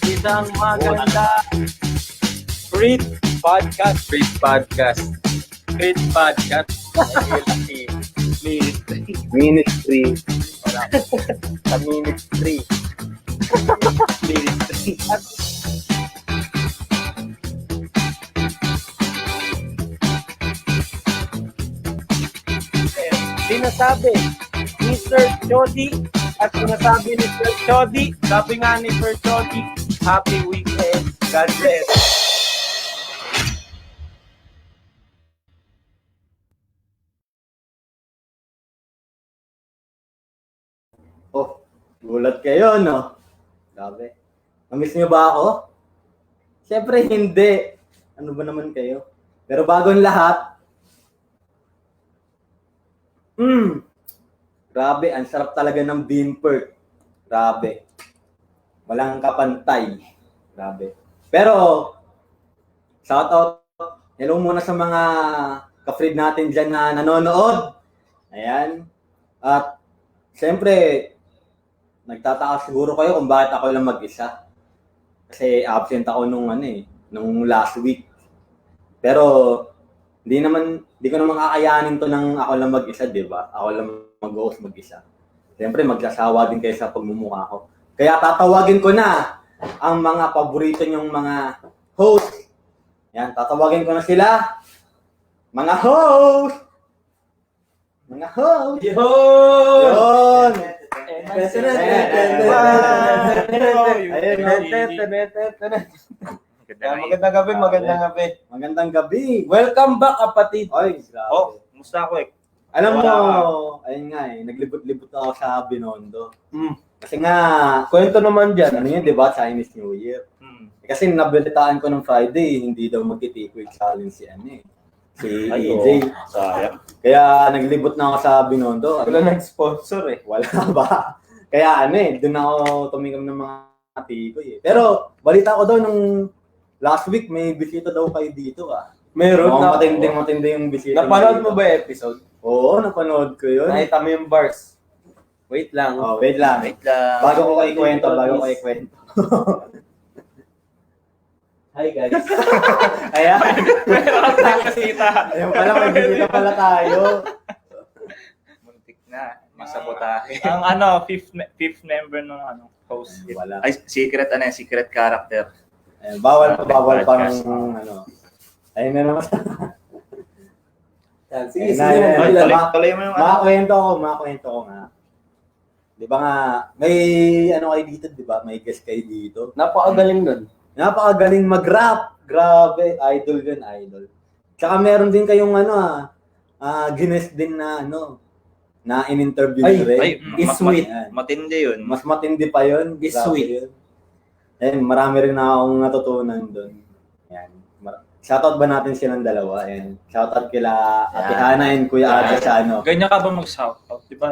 Isang maganda Great Podcast. Ministry. Wala. Sa ministry. Ministry. Sinasabi ni Sir Chody at sinasabi ni Sir Chody, sabi nga ni Sir Chody, happy weekend. God bless. Oh, gulat kayo, no? Grabe. Namiss niyo ba ako? Siyempre hindi. Ano ba naman kayo? Pero bago ang lahat, grabe, ang sarap talaga ng bean perk. Grabe. Walang kapantay. Grabe. Pero, shout out. Hello muna sa mga ka-friend natin dyan na nanonood. Ayan. At, siyempre, nagtataka siguro kayo kung bakit ako lang mag-isa. Kasi absent ako nung last week. Pero, hindi ko naman kakayanin to ng ako lang mag-isa, di ba? Ako lang mag-host mag-isa. Siyempre, magsasawa din kayo sa pagmumukha ko. Kaya tatawagin ko na ang mga paborito niyong mga host. Yan, tatawagin ko na sila. Mga host! Mga host! Yun! Magandang gabi. Welcome back, kapatid. Oy, grabe. Musta ako eh? Alam mo, ayun nga naglibot-libot ako sa Binondo. Kasi nga, Kwento naman dyan. ano yun, di ba, Chinese New Year. Kasi nabalitaan ko ng Friday, hindi daw magti-take challenge si EJ. Sayang. Kaya naglibot na ako sa Binondo. Wala nag-sponsor eh. Wala ba? Kaya doon ako tumingam ng mga tikoy eh. Pero balita ko daw nung last week may bisita daw kayo dito Meron na. Matindi yung bisita. Napanood mo ba yung episode? Oo, napanood ko yun. Nakita mo yung bars. Wait lang. Oh, wait lang. Bago ko kayo kwento. Hi guys. Ayan. Meron na bisita. Ayun pala, may bisita pala tayo. Muntik na, masabotahe. Ang fifth member ng host. Wala. Ay, secret character. Ayun, bawal pang Ayun na naman. Sige. Tuloy mo yung Makakwento ko nga. Di ba nga, may kayo dito, di ba? May guest kayo dito. Napakagaling nun. Napakagaling mag-rap. Grabe, idol yun, idol. Tsaka meron din kayong ginest din na na in-interview rin. Is sweet. Matindi yun. Mas matindi pa yun. Is Grabe sweet. Yun. Ayun, marami rin na akong natutunan doon. Yan. Shoutout ba natin silang dalawa? Ayan. Shoutout kila Ate Hana and Kuya Ate sa Ganyan ka ba mag-shoutout? Di ba?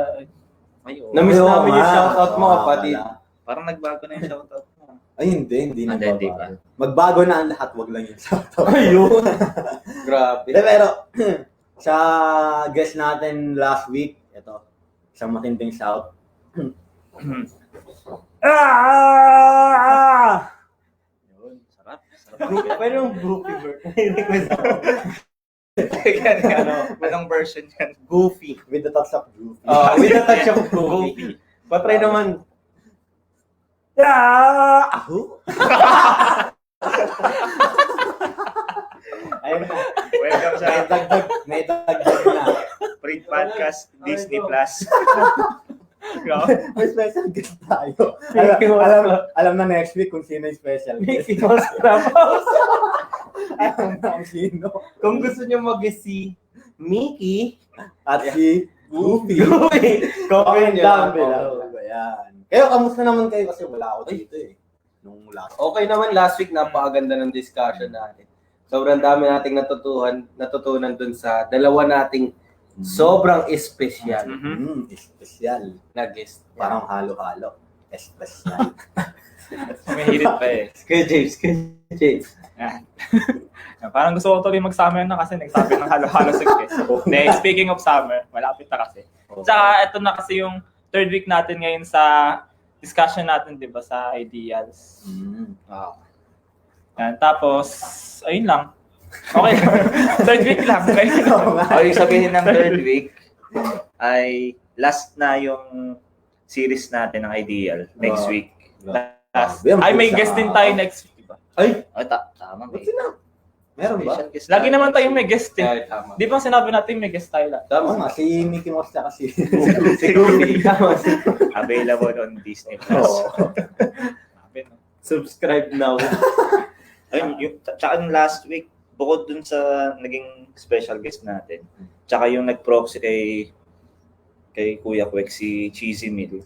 Ay, oo. Namiss Oo namin yung nga. shoutout mo, Oo, kapatid. wala. Parang nagbago na yung shoutout mo. Ay, hindi na Hindi babago. ba? Magbago na ang lahat, wag lang yung shoutout. Ayun. Grabe. Pero, sa guest natin last week, ito, isang matinding shout. Yun, sarap. Pero yung Goofy Bird. Anong version yan? Goofy. With the touch of Goofy. With a touch of Goofy. Patry naman. Aho? Ayun na. Welcome sa May dagdag na. Free Podcast Disney Plus. May special guest tayo. Mickey Mouse. Alam na next week kung sino yung special guest. Mickey Mouse Clubhouse. Alam na kung sino. Kung gusto nyo mag-si Mickey At si Goofy. comment down nyo. below. Ayan. Kayo, kamusta naman kayo? Kasi wala ako dito eh. Nung last. Okay naman, last week napakaganda ng discussion natin. Sobrang dami nating natutunan dun sa dalawa nating sobrang espesyal Espesyal. na guest. Parang halo-halo. Espesyal. May hirit pa eh. Kay James. Parang gusto ko tuloy mag-summer na kasi nagsabi ng halo-halo sa guest. Speaking of summer, malapit na kasi. Tsaka ito na kasi yung third week natin ngayon sa discussion natin, di ba, sa ideals. Yan. Tapos, ayun lang. Okay. Third week lang. Okay. O yung sabihin ng third week ay last na yung series natin ng Ideal next week. Last. Ay, may guest din tayo next week, di ba? Ay, O, tama. ba't sila? Meron ba? Special guest Lagi tayo. naman tayong may guest eh. Ay, tama. Di ba sinabi natin may guest tayo lang? Oo nga, si Mickey Mouse tsaka si... Si Goofy. Available on Disney Plus. Sabi, no? Subscribe now. Ayun, tsaka yung last week, bukod dun sa naging special guest natin, tsaka yung nag-proxy kay Kuya Kwek, si Cheesy Meal.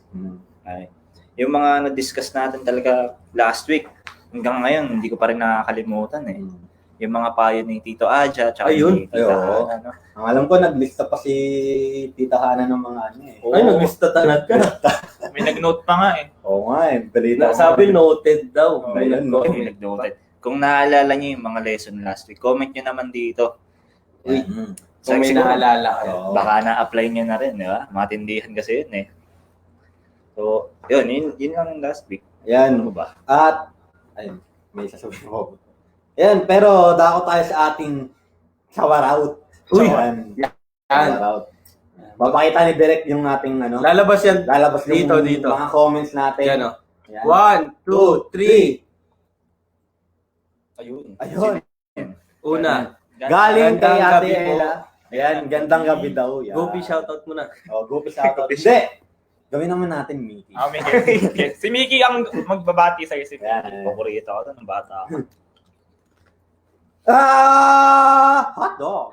Ay, yung mga na-discuss natin talaga last week, hanggang ngayon, hindi ko pa rin nakakalimutan eh. Yung mga payo ni Tito Aja, tsaka Ayun. ni Tita Ay, oo. Hana, no? Ang alam ko, naglista pa si Tita Hana ng mga ano eh. Ay, naglista talaga. May nag-note pa nga eh. Oo nga eh, balita ko. Sabi noted daw. Oh, Ayun, no? Yung nag-noted. Kung naalala niyo yung mga lesson last week, comment nyo naman dito. Uy, So, kung may siguro, naalala kayo. Oo. baka na-apply nyo na rin, di ba? Matindihan kasi yun eh. So, yun lang yung last week. Yan. Ano ba? At, ayun, may sasabihin ko. Yan, pero dako tayo sa ating shower-out. Uy, Yan. yan. Shower-out. Babakita ni Derek yung ating ano. Lalabas yan. Lalabas yung Dito. mga comments natin. Yan o. Yan. 1, 2, 3. Ayun. Ayun. Una. Galing kay Gandang Ate gabi po. Ella. Ayan, gandang gabi daw. Yan. Goofy shoutout mo na. Oh, Goofy shoutout. Hindi. Gawin naman natin, Mickey. Ah, may guest. Si Mickey ang magbabati sa'yo. Si Yan. Paborito ako ng bata ako. Hot dog.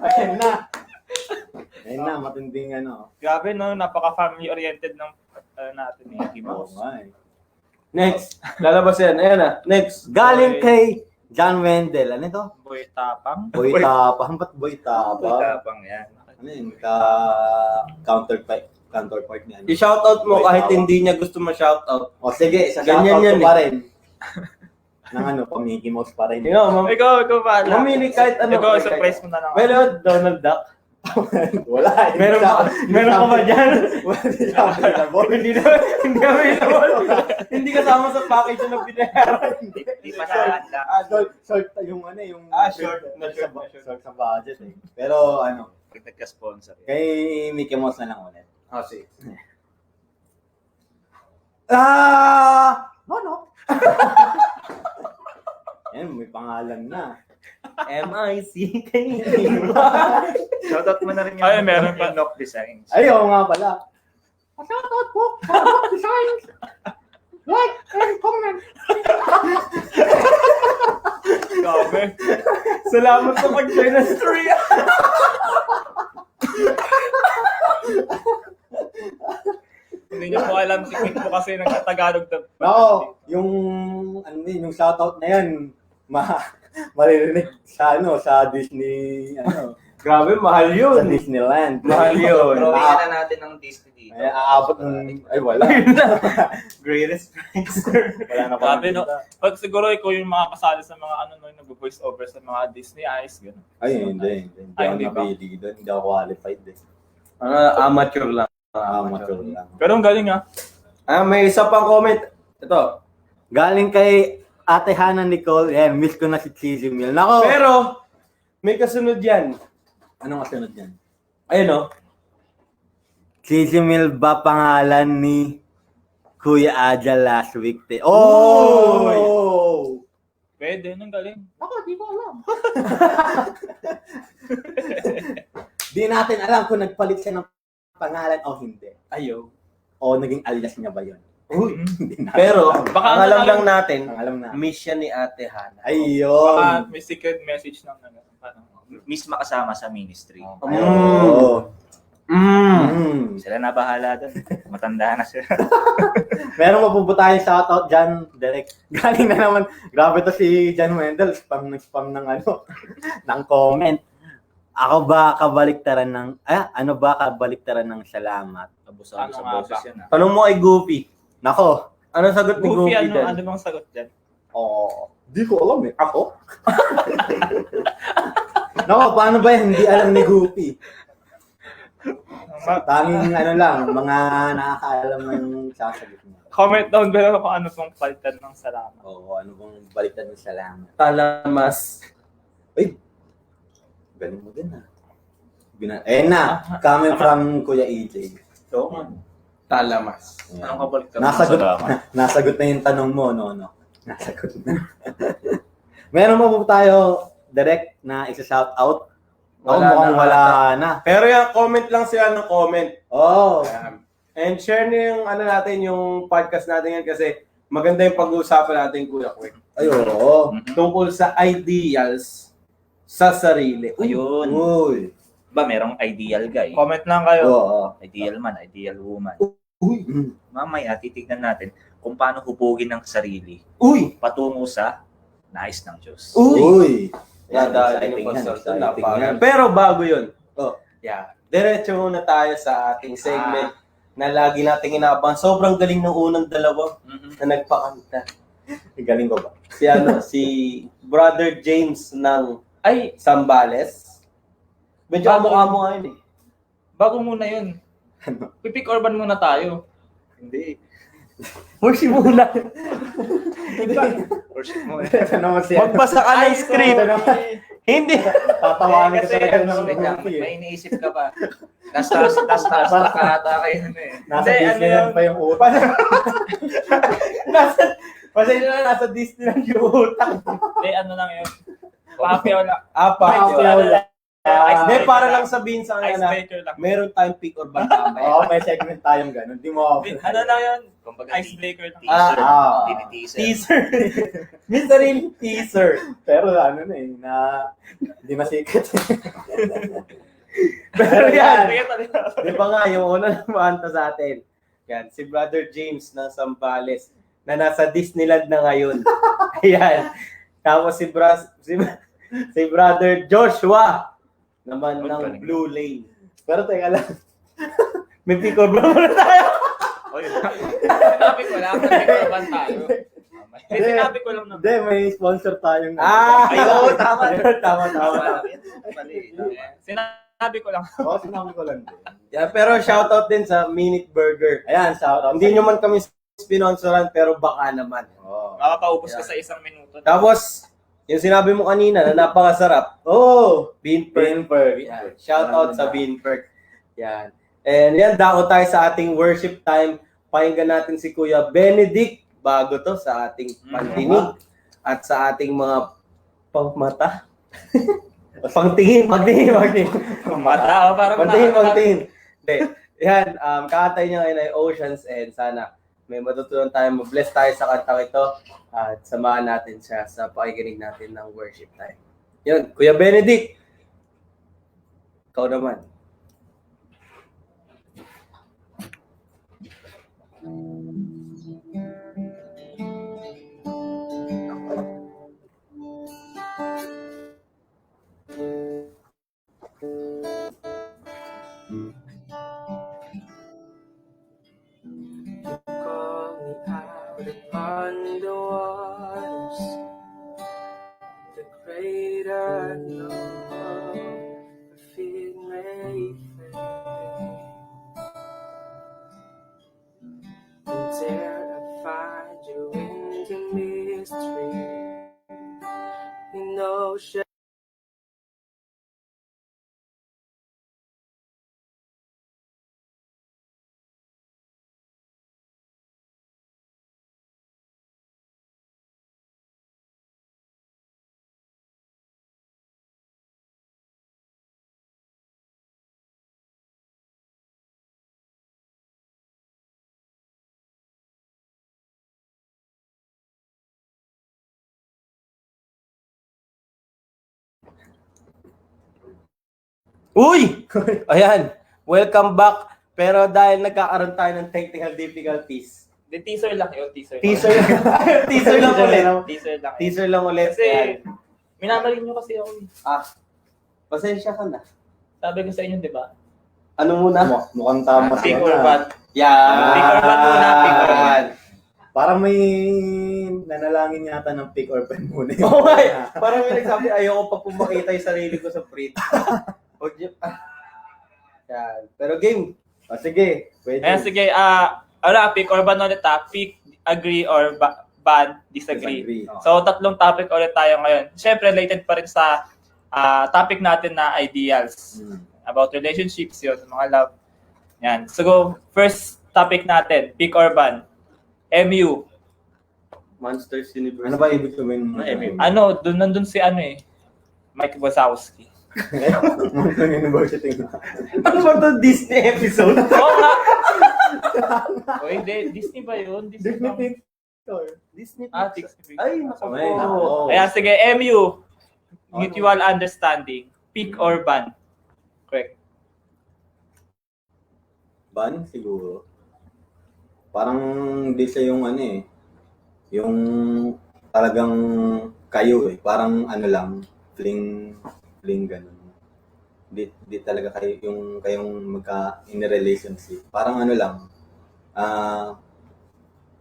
Ayan na. Ayan na, matinding ano. Grabe, no? Napaka-family oriented ng natin ni Mickey Oo Mouse. nga eh. Next. Lalabas yan. Ayan na. Next. Galing kay John Wendell. Ano ito? Boy Tapang. Boy Tapang. Ba't Boy Tapang? Tapang yan. Ano yun? Counterpart niya. Ano? I-shoutout mo Boy kahit Tapang. hindi niya gusto ma-shoutout. O sige, sa Ganyan shoutout yan ko pa rin. Nang ano, pa Mickey Mouse pa rin. Ikaw, Ikaw pa. mamili kahit ano. Ikaw, surprise mo na lang. Well, Donald Duck. Wala. Meron ka ba dyan? Hindi available. Hindi available. Hindi kasama sa package na binayaran. Hindi pa siya handa. Short yung ano yung Short short sa budget eh. Pero ano, Pag nagka-sponsor. kay Mickey Mouse na lang ulit. Oh, sige. No. Yan, may pangalan na. M-I-C-K. Shoutout mo na rin yung Ay, meron pa. Knock Designs. Ay, oo nga pala. Shoutout po. Shoutout designs. Like and comment. Grabe. Salamat sa pag-share ng story. Hindi niyo po alam si Queen po kasi nagtatagalog na. Nako, yung ano yun, yung shoutout na yan, maririnig sa ano, sa Disney, ano, Grabe, mahal sa yun. Disneyland. Mahal yun. Drawing na natin ng Disney dito. Ay, aabot ng, ay wala. Greatest friends. Wala na pa. Grabe, no? Pag siguro ikaw yung mga kasali sa mga ano, no, nag-voice over sa mga Disney eyes, gano'n. Ay, hindi. Hindi Ay, ako hindi ba? napili doon. Hindi ako qualified eh. Amateur lang. Amateur lang. Pero ang galing ah. May isa pang comment. Ito. Galing kay Ate Hana Nicole. Yan, miss ko na si Cheesy Meal. Nako! Pero, may kasunod yan. Anong kasunod yan? Ayun o. Cheesy Meal ba pangalan ni Kuya Aja last week? Oh! Pwede, ang galing. Ako, di ko alam. Di natin alam kung nagpalit siya ng pangalan o hindi. Ayaw. O naging alias niya ba yun? Uy. Hindi natin Pero, alam. Baka ang ano alam lang- lang natin, Ang alam na. mission ni Ate Hana. Ayun. Baka may secret message ng ano. Miss makasama sa ministry. Ayun. Sila na bahala doon. Matanda na sila. Meron mapupunta tayong shoutout dyan, Derek. Galing na naman. Grabe to si John Wendell. Spam ng ano, ng comment. Ano ba kabaliktaran ng salamat? Abusado Ano sa nga boses ba? yan. Tanong mo kay Goofy. Nako. Anong sagot ni Goofy, Goofy ano, dyan? ano bang sagot dyan? Di ko alam eh. Ako? Nako, paano ba yan? Hindi alam ni Goofy. Tanging ano lang, mga nakakaalam ng sasagot mo. Comment down below kung ano pong palitan ng salamat. Oo, ano bang baliktad ng salamat. Talamas. Galing mo din ah. Coming from Kuya EJ. So, Talamas. Anong kabaliktad? Nasagot, Salamat. nasagot na yung tanong mo, no? Nasagot na. Meron mo po tayo direct na isa-shout out? Mukhang wala na. Pero yung comment lang sila ng comment. Oh. And share niyo yung ano natin, yung podcast natin yan kasi maganda yung pag-uusapan natin, Kuya Kwek. Ay, oo. Tungkol sa ideals sa sarili. Ayun. Uy. Ba, merong ideal guy. Comment lang kayo. Oo. Ideal man, ideal woman. Uy. Mamaya, titignan natin kung paano hubugin ng sarili Uy! patungo sa nais ng Diyos. Uy. Yan, Exciting yung yan, pastor, exciting napaka- yan. Pero bago yun, Oh. yeah, diretso muna tayo sa ating segment na lagi nating inaabangan. Sobrang galing ng unang dalawa na nagpakanta. Galing ko ba? Si Brother James ng Ay, Sambales. Medyo kamukha mo nga yun eh. bago muna yun. Pipik Urban muna tayo. Hindi. Mercy muna. Worship mo. Ito naman siya. Magbasa ka ng script. Hindi. Tatawanin ka Kasi, talaga ng wait lang, movie eh. may iniisip ka pa. Taas ka ata kayo nun eh. Nasa Hindi, ano Disneyland yun? pa yung utak. Pasensya na, nasa Disneyland yung utak. Hindi, ano lang yun. Papio lang. Apa. Hindi, para lang sabihin sa kanila na Icebreaker lang. meron tayong pick or banta. Oo, may segment tayong gano'n. Di mo Ano lang yun? Kumbaga, Icebreaker lang. teaser. Ah. Tiniteaser. Teaser. Mystery teaser. Pero ano na eh, hindi masikat. Pero yan, Sige, talaga. di ba nga, yung una na maanta sa atin. Yan, si Brother James ng Sambales na nasa Disneyland na ngayon. Ayan. Tapos si Brother Joshua naman ng Blue Lane. Pero teka lang. May pick or ban muna tayo. Oy, sinabi ko lang, Pipik Urban tayo. Eh, sinabi ko lang na. Hindi, may sponsor tayong... Ayun, tama. Tama. Mali. Sinabi ko lang. Oo, sinabi ko lang din. Yeah, pero shoutout din sa Minute Burger. Ayan, shout out. Hindi nyo man kami sponsoran pero baka naman. Oo. Makapaubos ka sa isang minuto. Tapos, yung sinabi mo kanina na napakasarap. Oh! Bean Perk. Pinper. Yan. Shoutout sa Bean Perk. Yan. And yan, dako tayo sa ating worship time. Pakinggan natin si Kuya Benedict bago to sa ating pandinig at sa ating mga pangmata. Pangtingin. Mata, parang Pangtingin. Hindi. Yan, kakatay niya ngayon ay Ocean's End. Sana may matutunan tayo, mag-bless tayo sa kantang ito at samahan natin siya sa pakikinig natin ng worship time. Yun, Kuya Benedict. Ikaw naman. Call me out upon the waters, the greater unknown, the fear may fade. And there I find you in the mystery, in ocean. Uy! Ayan, welcome back. Pero dahil nagkakaroon tayo ng technical difficulties, Di teaser lang yun, teaser. teaser lang ulit. Teaser lang. Teaser lang ulit. Kasi, Ayan. minamarin nyo kasi ako. Pasensya ka na. Sabi ko sa inyo, di ba? Ano muna? Mukhang tama Pick siya or na. ban. Yan. Pick or ban muna, pick or ban. Parang may nanalangin yata ng pick or ban muna. Oo nga eh. Parang may nagsabi, ayoko pa pumakita yung sarili ko sa print. Huwag niyo. Yan. Pero game. Sige, pwede. Ayan, sige. Pick or ban ulit Pick, agree, or ban, disagree. So, 3 topic ulit tayo ngayon. Siyempre, related pa rin sa topic natin na ideals. About relationships yun, mga love. Yan. So, first topic natin, pick or ban. MU. Monsters University. Ano ba ibig sabihin mo? Nandun si Mike Wazowski. Mountain University. Ano ba ito Disney episode? Oo nga. O hindi, Disney ba yun? Disney ba? Disney Disney. Ay, naku Ay, po. naku. Ayan, sige, MU. Mutual understanding. Pick or ban. Correct. Ban siguro. Parang hindi siya yung yung talagang kayo Parang lang, fling ganun. Di talaga kayo yung kayong in a relationship. Parang lang.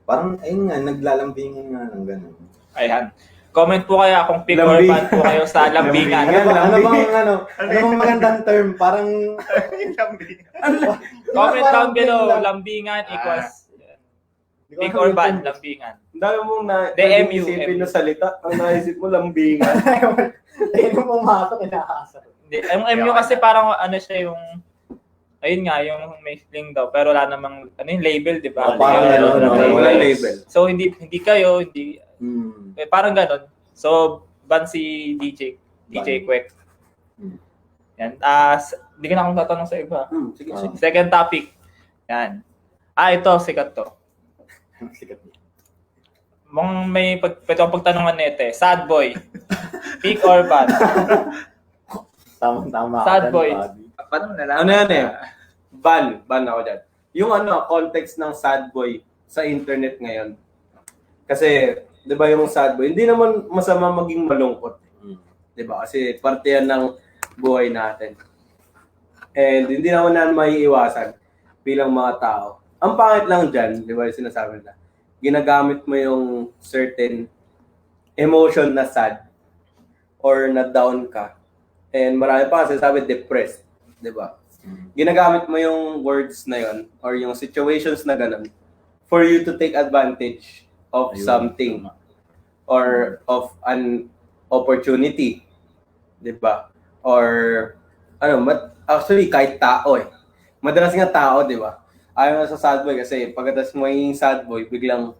Parang ayun nga naglalambingan nga ng ganun. Ayan. Comment po kaya kung pick or ban po kayo sa lambingan. Ano bang magandang term? Parang Comment down below. Lambingan equals pick or ban. Lambingan. Ang dami mong MU. isipin na salita. Ang naisip mo, lambingan. ayun mo matok inaasa. Ang MU kasi parang siya yung ayun nga, yung may fling daw. Pero wala namang yung label, di ba? Parang Wala label. So, hindi kayo, hindi parang ganon. So, ban si DJ Kwek. Yan. Hindi ka na akong tatanong sa iba. Sige, sige. Second topic. Yan. Ito, sikat to. Sikat. May pwede akong pagtanungan nito Sad boy. Pick or ban? Tama. Sad boy. Paano na lang? Ano yan Ban ako dyan. Yung context ng sad boy sa internet ngayon. Kasi, di ba yung sad boy, hindi naman masama maging malungkot. Di ba? Kasi parte yan ng buhay natin. And hindi naman na maiiwasan bilang mga tao. Ang pangit lang dyan, di ba yung sinasabi na, ginagamit mo yung certain emotion na sad or na down ka. And marami pa kasi sabi depressed, di ba? Ginagamit mo yung words na yon or yung situations na ganun for you to take advantage of something or of an opportunity, di ba? Or actually kahit tao madalas nga tao, di ba? Ayaw na sa sad boy kasi pagkatapos mo maging sad boy, biglang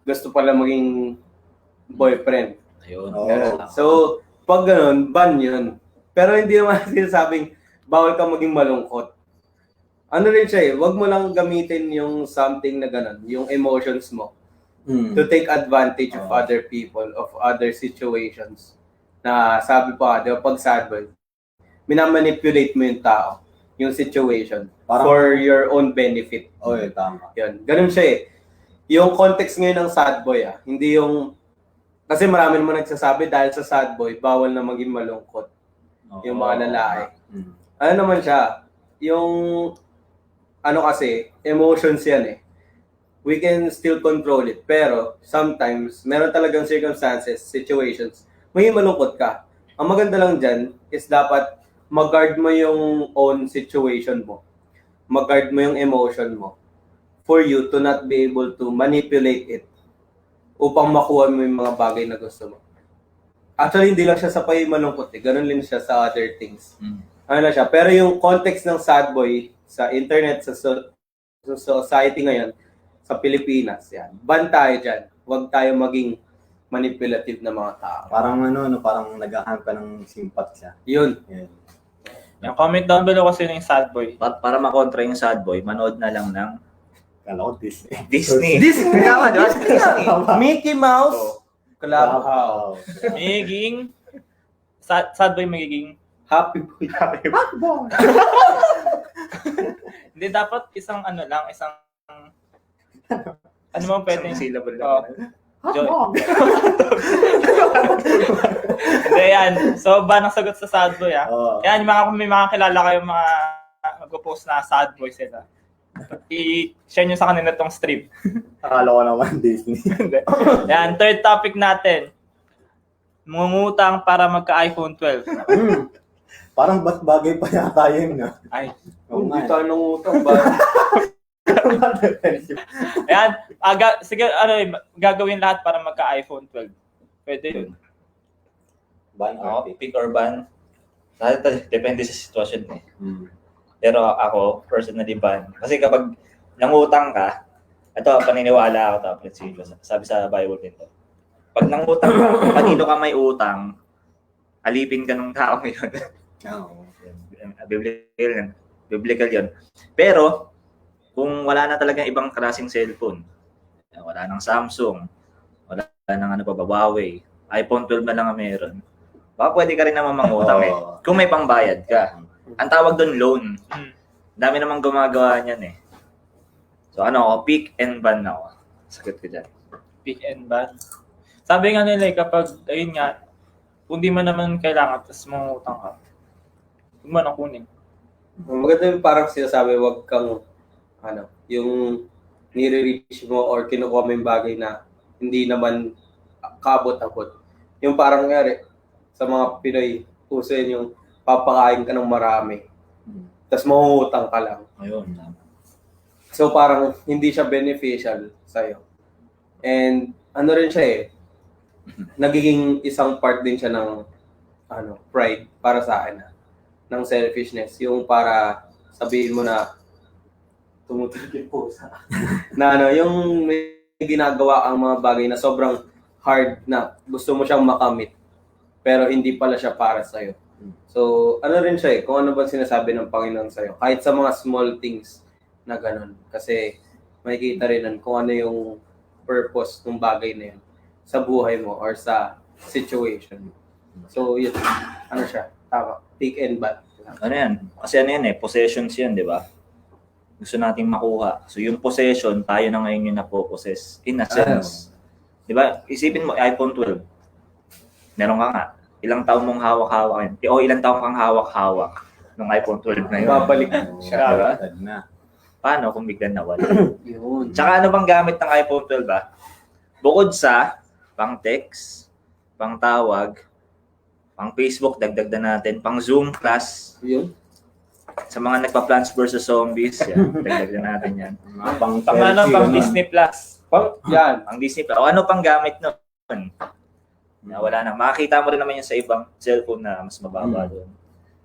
gusto pala maging boyfriend. Ayun. So, pag ganun, ban yun. Pero hindi naman sinasabing bawal ka maging malungkot. Ano rin siya wag mo lang gamitin yung something na ganun, yung emotions mo, to take advantage of other people, of other situations. Na sabi pa, di ba, pag sad boy, minamanipulate mo yung tao, yung situation, for your own benefit. Tama. Yun. Ganun siya Yung context ngayon ng sad boy, hindi yung, kasi marami naman nagsasabi dahil sa sad boy, bawal na maging malungkot yung mga lalaki. Ano naman siya, yung, kasi, emotions yan We can still control it, pero sometimes, meron talagang circumstances, situations, maging malungkot ka. Ang maganda lang dyan is dapat mag-guard mo yung own situation mo. Mag-guard mo yung emotion mo for you to not be able to manipulate it upang makuha mo yung mga bagay na gusto mo. Actually, hindi lang siya sa pay malungkot Ganun din siya sa other things. Ano na siya. Pero yung context ng sad boy sa internet, sa society ngayon, sa Pilipinas, yan. Ban tayo dyan. Huwag tayo maging manipulative na mga tao. Parang parang naghahanap ka ng simpatsya. Yun. Yung comment down below kasi yung sad boy. Para makontra yung sad boy, manood na lang ng Kala ko Disney. Disney. Disney! Tama, di ba? Disney. Mickey Mouse! Clubhouse. Magiging sad boy magiging Happy boy. hindi dapat isang isang ano mo pwede Syllable Oh. lang. Hindi yan. So, ba nang sagot sa sad boy Yan, may mga kilala kayong mga mag-post na sad boy sila. I-share nyo sa kanila tong strip. Akala ko naman Disney. Yan, third topic natin. Mungutang para magka-iPhone 12. Parang ba't bagay pa yata yun, no? Ay, Oo Hindi nga. tayo nangutang ba? ayan. Sige, gagawin lahat para magka-iPhone 12. Pwede yun. Ban or pick. Pick or ban. Depende sa sitwasyon eh. Hmm. Pero ako, personally ban. Kasi kapag nangutang ka, ito, paniniwala ako to, prinsipyo. Sabi sa Bible dito. Pag nangutang ka, kanino ka may utang, alipin ka ng tao yun. Oo. Biblical yun. Biblical yun. Pero, kung wala na talagang ibang klaseng cellphone, wala nang Samsung, wala nang Huawei, iPhone 12 na lang ang meron, baka pwede ka rin naman mangutang eh. Kung may pangbayad ka. Ang tawag doon loan. Dami namang gumagawa niyan eh. So pick and ban ako. Sakit ko dyan. Pick and ban. Sabi nga nila kapag, ayun nga, kung di mo naman kailangan, tapos mangutang ka, huwag mo nang kunin. Maganda yung parang sinasabi, wag kang, yung nire-reach mo or kinukuha mo yung bagay na hindi naman kaabot-abot. Yung parang ngari, sa mga Pinoy, uso yun yung papakain ka ng marami. Tapos mangungutang ka lang. Ayun. So parang hindi siya beneficial sa'yo. And rin siya nagiging isang part din siya ng pride para sa akin ng selfishness. Yung para sabihin mo na tumutulog yung pusa. Yung may ginagawa ang mga bagay na sobrang hard na gusto mo siyang makamit pero hindi pala siya para sa'yo. So, rin siya kung ano ba sinasabi ng Panginoon sa'yo. Kahit sa mga small things na ganun. Kasi makikita rin kung ano yung purpose ng bagay na yun sa buhay mo or sa situation. So, yun. Siya? Tama. Pick and ban. Ano yan? Kasi possessions yan, di ba? Gusto nating makuha. So yung possession, tayo na ngayon yung napopossess. In a sense. Di ba? Isipin mo, iPhone 12. Meron ka nga. Ilang taon mong hawak-hawak yun. O ilang taon kang hawak-hawak ng iPhone 12 na yun. Babalik siya. Diba? Na. Paano kung biglang nawala? Yun. Tsaka ano bang gamit ng iPhone 12 ba? Bukod sa pang text, pang tawag, pang Facebook, dagdag na natin, pang Zoom class, Yun. sa mga nagpa-Plants vs. Zombies, yan, dagdag na natin yan. Mga pang Pang Disney Plus. Yan. Pang Disney Plus. O ano pang gamit nun? Na wala na. Makakita mo rin naman yan sa ibang cellphone na mas mababa doon.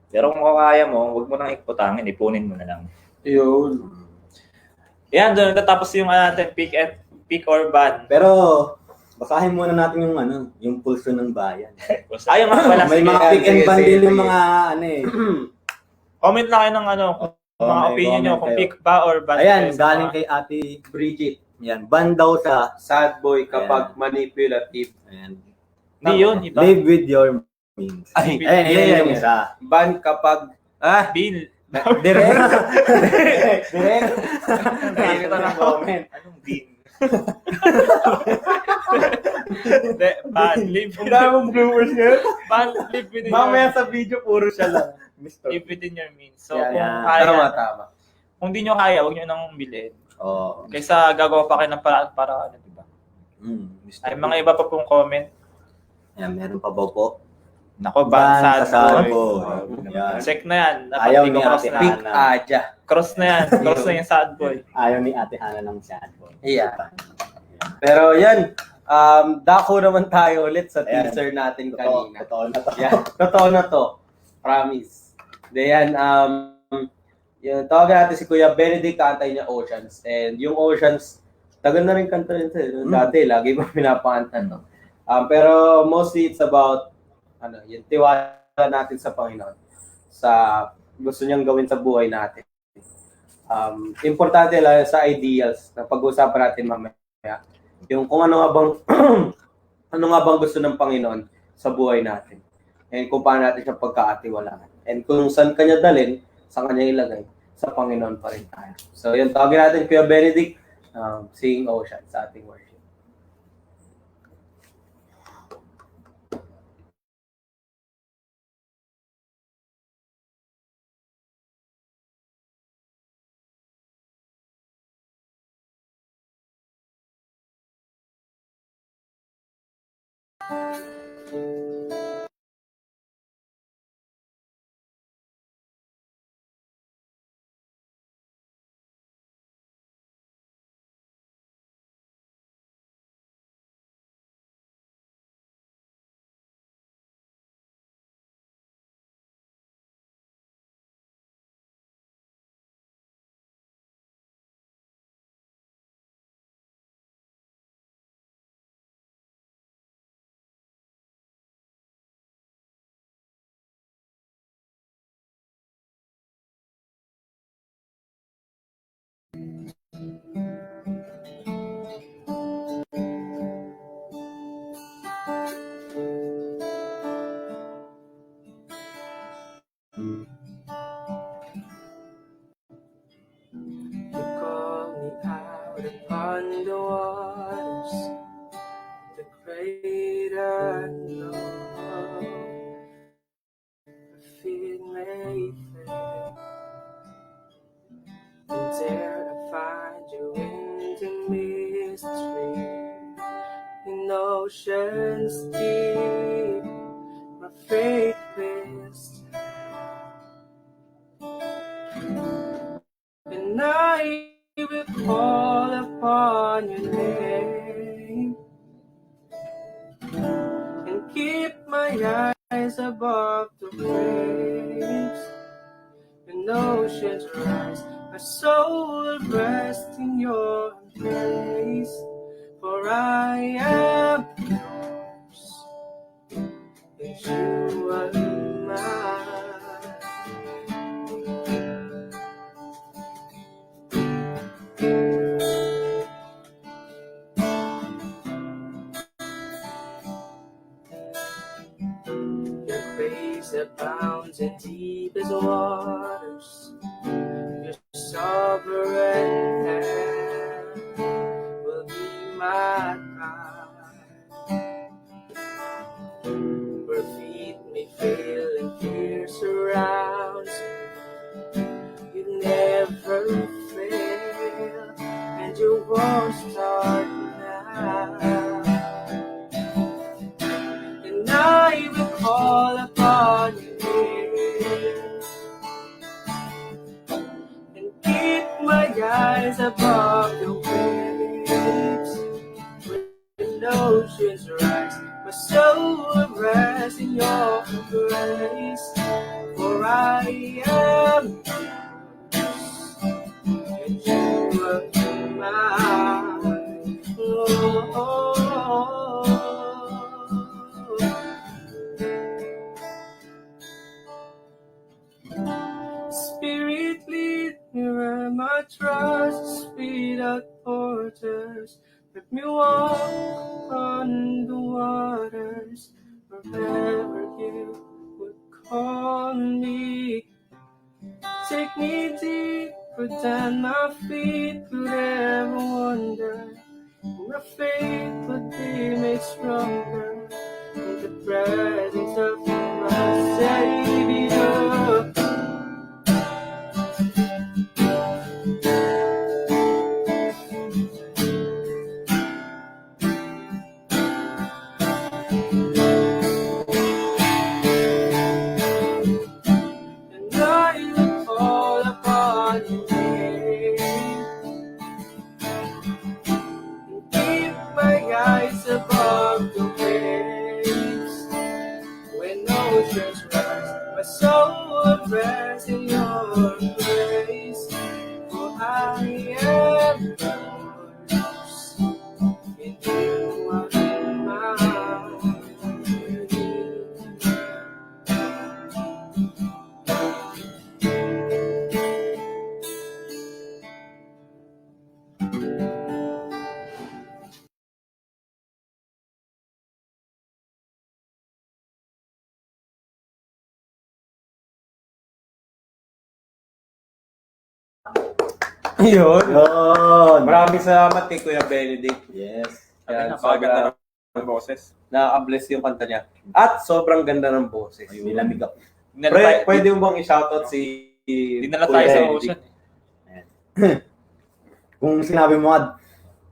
Pero kung kaya mo, huwag mo nang ikputangin, ipunin mo na lang. Yun. Yan, doon natatapos yung natin, pick or ban. Pero, basahin muna natin yung yung pulso ng bayan. Ayaw nga pala. May mga sige, pick and sige, ban sige, din yung sige. mga Comment lang kayo ng mga may opinion nyo comment kung kayo. pick ba or ban. Ayan, kayo sa galing mga- kay Ate Bridget. Yan, ban daw sa Sad boy kapag manipulative. ayan, Hindi yun, iba. live with your means. Ay, Ayan, yun yung isa. ban kapag Bill. Direct. direct. Ito na comment. Anong din? Ban. Live Ang dami mong viewers ngayon. Ban. Live within Mamaya sa video, puro siya lang. live within your means. So, Yeah, kung yeah. kaya, Tama. kung di nyo kaya, huwag nyo nang bilhin. Oh. Kaysa gagawa pa kayo ng paraan para di ba? Ay, mga iba pa pong comment. Yan, meron pa ba po? Nako, Ban ban, sa sad sad boy. boy. Yan. Check na yan. Dapat Ayaw di ko ni cross Ate na. Pick Hana. Aja. Cross na yan. Cross na yung sad boy. Ayaw ni Ate Hana ng sad boy. Yeah. Pero yan, dako naman tayo ulit sa Ayan. teaser natin kanina. Totoo na to. Yeah, totoo na to. Promise. Then, yung tawagan natin si Kuya Benedict, kantay niya Oceans. And yung Oceans, tagal na rin kanta rin ito. Dati, lagi mo pinapakanta to. Pero mostly it's about, yung tiwala natin sa Panginoon. Sa gusto niyang gawin sa buhay natin. Importante lang sa ideals na pag-uusapan natin mamaya. Yung kung ano nga bang ano nga bang gusto ng Panginoon sa buhay natin. And kung paano natin siya pagkaatiwalaan. And kung saan kanya dalhin, saan kanya ilagay, sa Panginoon pa rin tayo. So yun, tawagin natin Kuya Benedict, Singing Ocean sa ating worship. oceans deep, my faith is, and I will call upon your name and keep my eyes above the waves. When oceans rise, my soul will rest in your embrace. For I am yours, and you are mine. Your grace abounds in deepest waters. Your sovereign hand will be my guide. Where feet may fail and fear surrounds you, never fail, and you won't start now. And I will call upon your name and keep my eyes above the waves. When oceans rise, my soul will rest in your embrace. For I am yours, and you are mine. Oh. Spirit, lead me where my trust without borders. Let me walk on the waters wherever you would call me. Take me deeper than my feet could ever wander. My faith would be made stronger in the presence of my Savior. And I will call upon your name and keep my eyes above the waves. When oceans rise, my soul will rest in your embrace. For I am yours, and you are mine. Yun. Yun. Maraming salamat kay Kuya Benedict. Yes. Yan, Napakaganda sobrang ng boses. nakaka-bless yung kanta niya. At sobrang ganda ng boses. Ay, nilamig ako. Pwede mo bang i-shoutout si Dinala Kuya tayo sa Benedict? ocean. Kung sinabi mo nga,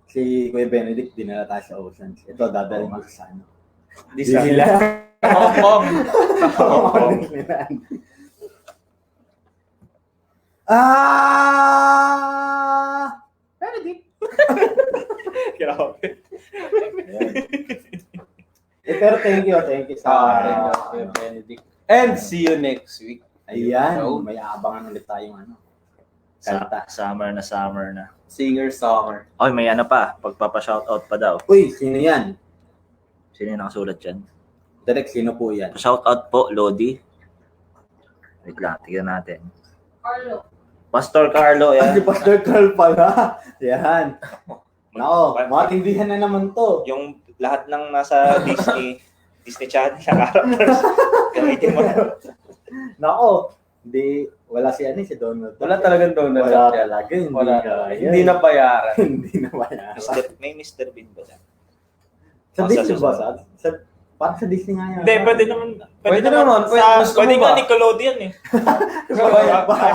si Kuya Benedict, dinala tayo sa Oceans. Ito, dadalhin mo sa ano. Disneyland. Hong Kong. Benedict. Grabe. Pero thank you sa... Thank you, Kuya Benedict. And see you next week. Ayan, may aabangan ulit tayong ano. Kanta. Summer na. Singer-songer. Oy, may ano pa. Pagpapa-shoutout pa daw. Uy, sino yan? Sino yung nakasulat dyan? Direk, sino po yan? Shoutout po, Lodi. Wait lang, tignan natin. Pastor Carlo, Si yan. Pastor Carl pala. Yan. Nako, matindihan na naman to. Yung lahat ng nasa Disney Channel na characters. Gamitin mo na. Nako, wala si Donald. Wala talagang Donald Wala Trump yan. talaga, Wala. kaya. Hindi na bayaran. Hindi na wala. May Mr. Bean ba dyan? Sa Oh, Disney sa ba? susunod. Parang sa Disney nga yan. Hindi, pwede naman. Pwede naman. Gusto Pwede mo nga ba? Nickelodeon eh.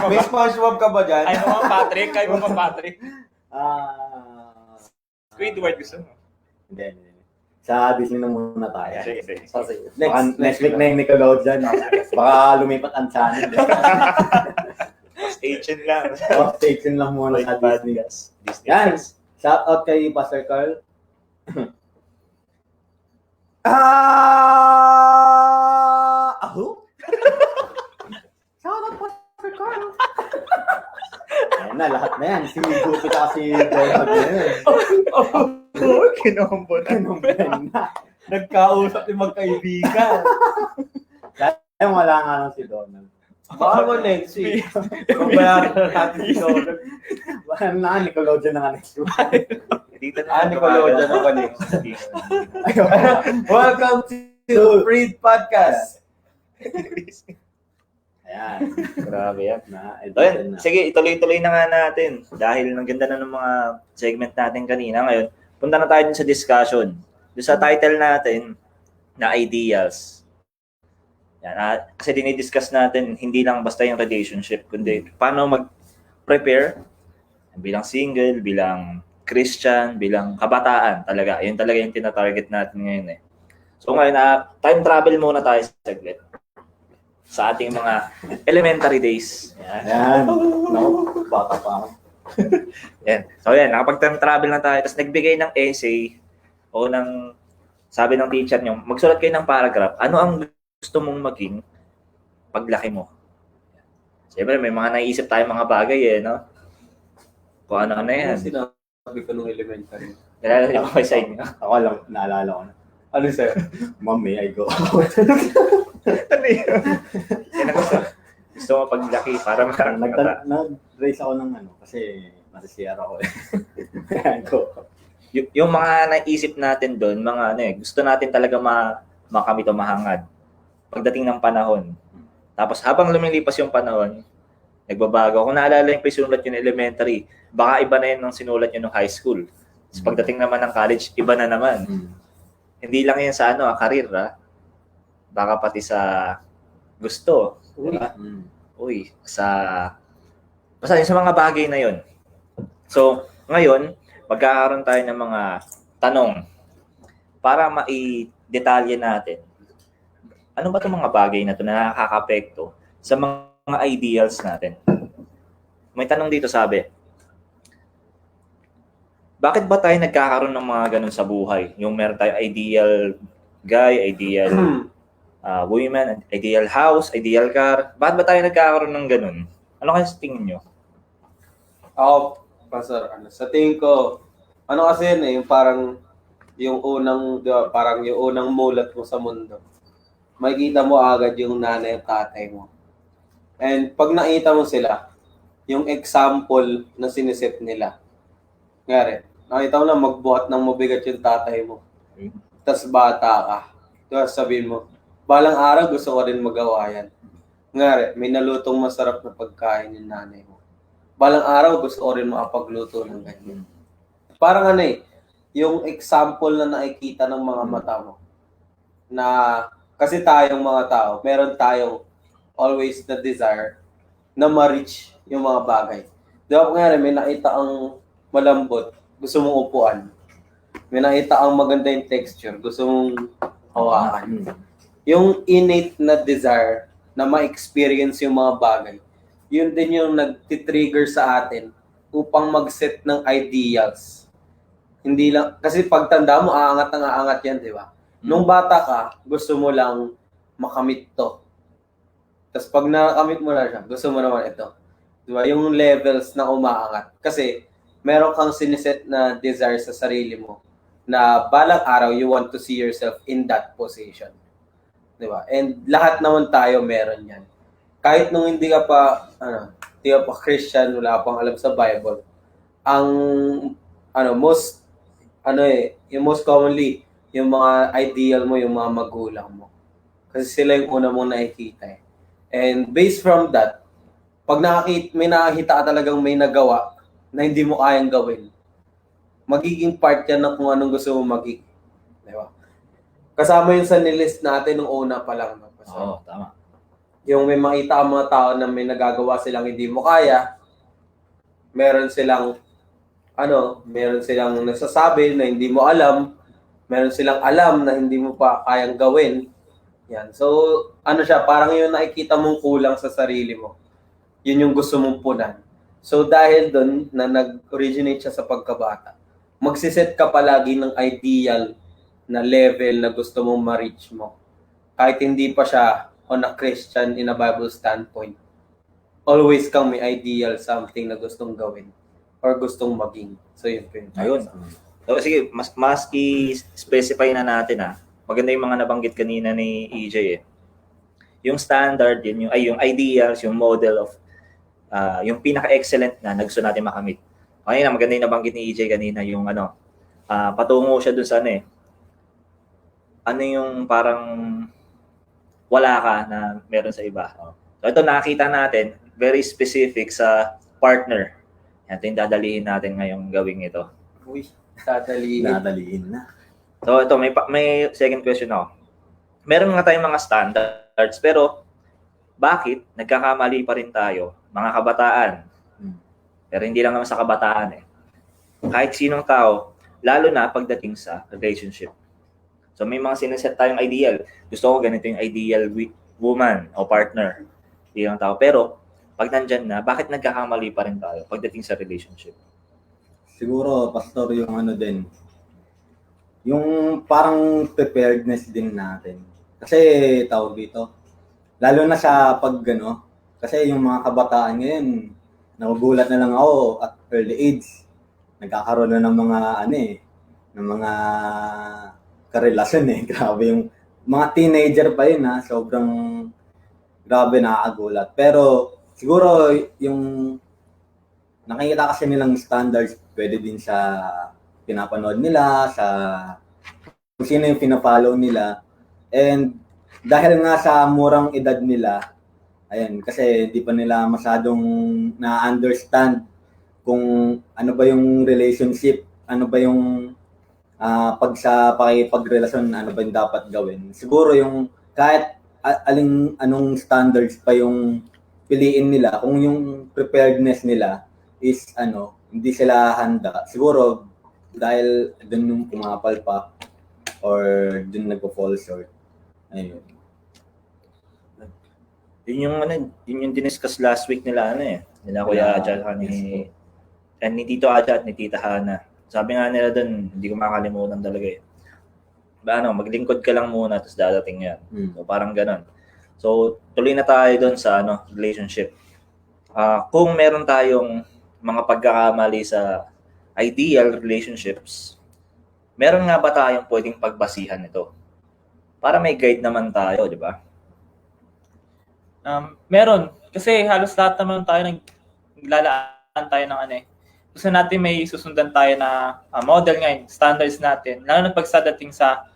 May SpongeBob ka ba dyan? Ay mo ba, Patrick? Kaya mo ba, Patrick? Ah. Squidward gusto mo. Hindi. Sa Disney na muna tayo. Sige, sige. Kasi, Baka next week na yung Nickelodeon. Baka lumipat ang channel. Agent lang. Station lang muna sa Disney. Disney. Yan. Shout out kay Pastor Carl. Aho? Shout out Pastor Carl. Ayan na, lahat na yan. Si Guti kasi Donald na yun. Kinombo na. Kinumbay na. nagkausap yung magkaibigan. Kaya wala nga lang si Donald. Baka mo next week. Babayaran na natin si Donald. Baka na, Nickelodeon na nga next week. Dito na. Nickelodeon na ba next? Ayaw. Welcome to Freed Podcast. Ayan. Grabe yan. Na, So, yun. Sige, ituloy-tuloy na nga natin. Dahil ang ganda na ng mga segment natin kanina. Ngayon, punta na tayo dun sa discussion. Doon sa title natin na ideals. Yan, kasi dinidiscuss natin, hindi lang basta yung relationship, kundi paano mag-prepare bilang single, bilang Christian, bilang kabataan talaga. Yun talaga yung tina-target natin ngayon eh. So ngayon, time travel muna tayo sa saglit. Sa ating mga elementary days. Yan. Ayan. Naku, bata pa ako. Yan. So yan, nakapag-time travel na tayo. Tapos nagbigay ng essay o ng, sabi ng teacher nyo, magsulat kayo ng paragraph. Ano ang gusto mong maging paglaki mo? Siyempre, may mga naisip tayo mga bagay eh, no? Kung ano yan. Sinabi ko nung elementary. Nalala niyo ko sa inyo. Ako lang, naalala ko na. Ano sa'yo? Mom, may I go? Ano yun? Yan ang gusto mo paglaki para makakata. Nag-raise ako ng ano, kasi nasa-CR ako eh. Ayan ko. Yung mga naisip natin doon, mga ano eh, gusto natin talaga makamit o mahangad pagdating ng panahon. Tapos habang lumilipas yung panahon, nagbabago. Kung naalala yung sinulat yun elementary, baka iba na yun ng sinulat yun ng high school. Tapos pagdating naman ng college, iba na naman. Hindi lang yan sa career baka pati sa gusto. Diba? Uy, basta yung sa mga bagay na yun. So, ngayon, magkakaroon tayo ng mga tanong para mai-detalye natin. Ano ba itong mga bagay na ito na nakaka-apekto sa mga ideals natin? May tanong dito sabi, bakit ba tayo nagkakaroon ng mga ganun sa buhay? Yung meron tayo ideal guy, ideal women, ideal house, ideal car. Bakit ba tayo nagkakaroon ng ganun? Ano kaya sa tingin nyo? Ako, Pastor, sa tingin ko, ano kasi yun eh, yung parang yung unang, diba, parang yung unang mulat mo sa mundo. Makikita mo agad yung nanay at tatay mo. And pag nakita mo sila, yung example na siniset nila. Ngari, nakita mo na magbuhat ng mabigat yung tatay mo. Tapos bata ka. Tapos sabihin mo, balang araw gusto ko rin magawa yan. Ngari, may nalutong masarap na pagkain yung nanay mo. Balang araw gusto ko rin makapagluto ng ganyan. Parang ano eh, yung example na nakikita ng mga mata mo. Na kasi tayong mga tao, meron tayong always the desire na ma-reach yung mga bagay. Di ba kung may nakita ang malambot, gusto mong upuan. May nakita ang maganda yung texture, gusto mong hawakan. Yung innate na desire na ma-experience yung mga bagay, yun din yung nagtitrigger sa atin upang mag-set ng ideals. Hindi lang, kasi pagtanda mo, aangat yan, di ba? Nung bata ka, gusto mo lang makamit to. Tapos pag nakamit mo na siya, gusto mo naman ito. Di ba? Yung levels na umaangat. Kasi meron kang siniset na desire sa sarili mo na balang araw you want to see yourself in that position. Di ba? And lahat naman tayo meron yan. Kahit nung hindi ka pa Christian, wala pang alam sa Bible, ang yung most commonly, yung mga ideal mo, yung mga magulang mo. Kasi sila yung una mong nakikita eh. And based from that, pag may nakakita ka talagang may nagawa na hindi mo kayang gawin, magiging part yan na kung anong gusto mo maging. Diba? Kasama yun sa nilist natin nung una pa lang. Oo, tama. Yung may makita ang mga tao na may nagagawa silang hindi mo kaya, meron silang nasasabi na hindi mo alam, meron silang alam na hindi mo pa kayang gawin. Yan. So, ano siya, parang yun nakikita mong kulang sa sarili mo. Yun yung gusto mong punan. So, dahil doon na nag-originate siya sa pagkabata, magsiset ka palagi ng ideal na level na gusto mong ma-reach mo. Kahit hindi pa siya on a Christian in a Bible standpoint. Always kang may ideal something na gustong gawin or gustong maging. So, yun po yun. Ayun. So, sige, mas i-specify na natin Maganda yung mga nabanggit kanina ni EJ Yung standard, yung ideals, yung model of yung pinaka-excellent na gusto natin makamit. Okay na, maganda yung nabanggit ni EJ kanina, yung patungo siya dun sa ano yung parang wala ka na meron sa iba. So ito nakita natin, very specific sa partner. Ito yung dadalihin natin ngayong gawing ito. Uy, dadalihin. Nadaliin na. So ito, may second question ako. Meron nga tayong mga standards, pero bakit nagkakamali pa rin tayo, mga kabataan? Pero hindi lang naman sa kabataan Kahit sinong tao, lalo na pagdating sa relationship. So may mga sineset tayong ideal. Gusto ko ganito yung ideal woman o partner. Hindi lang tao. Pero pag nandyan na, bakit nagkakamali pa rin tayo pagdating sa relationship? Siguro, Pastor, yung din, yung parang preparedness din natin. Kasi tawag dito, lalo na sa kasi yung mga kabataan ngayon, nagugulat na lang ako at early age. Nagkakaroon na ng mga ng mga karelasyon Grabe yung mga teenager pa yun sobrang grabe, nakakagulat. Pero siguro yung nakikita kasi nilang standards, pwede din sa pinapanood nila, sa kung sino yung pinafollow nila. And dahil nga sa murang edad nila, kasi hindi pa nila masyadong na-understand kung ano ba yung relationship, ano ba yung pag sa pakipagrelasyon, ano ba yung dapat gawin. Siguro yung kahit anong standards pa yung piliin nila, kung yung preparedness nila is hindi sila handa. Siguro dahil dun yung pumapalpak or dun nagpo-fall short. Ayun. Yun yung diniscuss last week nila nila Kuya Aja ni Tito Aja at ni Tita Hana. Sabi nga nila doon, hindi ko makakalimutan talaga maglingkod ka lang muna tapos dadating yan. So parang ganun. So tuloy na tayo doon sa relationship. Kung meron tayong mga pagkakamali sa ideal relationships, meron nga ba tayong pwedeng pagbasihan ito? Para may guide naman tayo, di ba? Meron. Kasi halos lahat naman tayo naglalaan tayo ng Gusto natin may susundan tayo na model ngayon, standards natin. Lalo na pagdating sa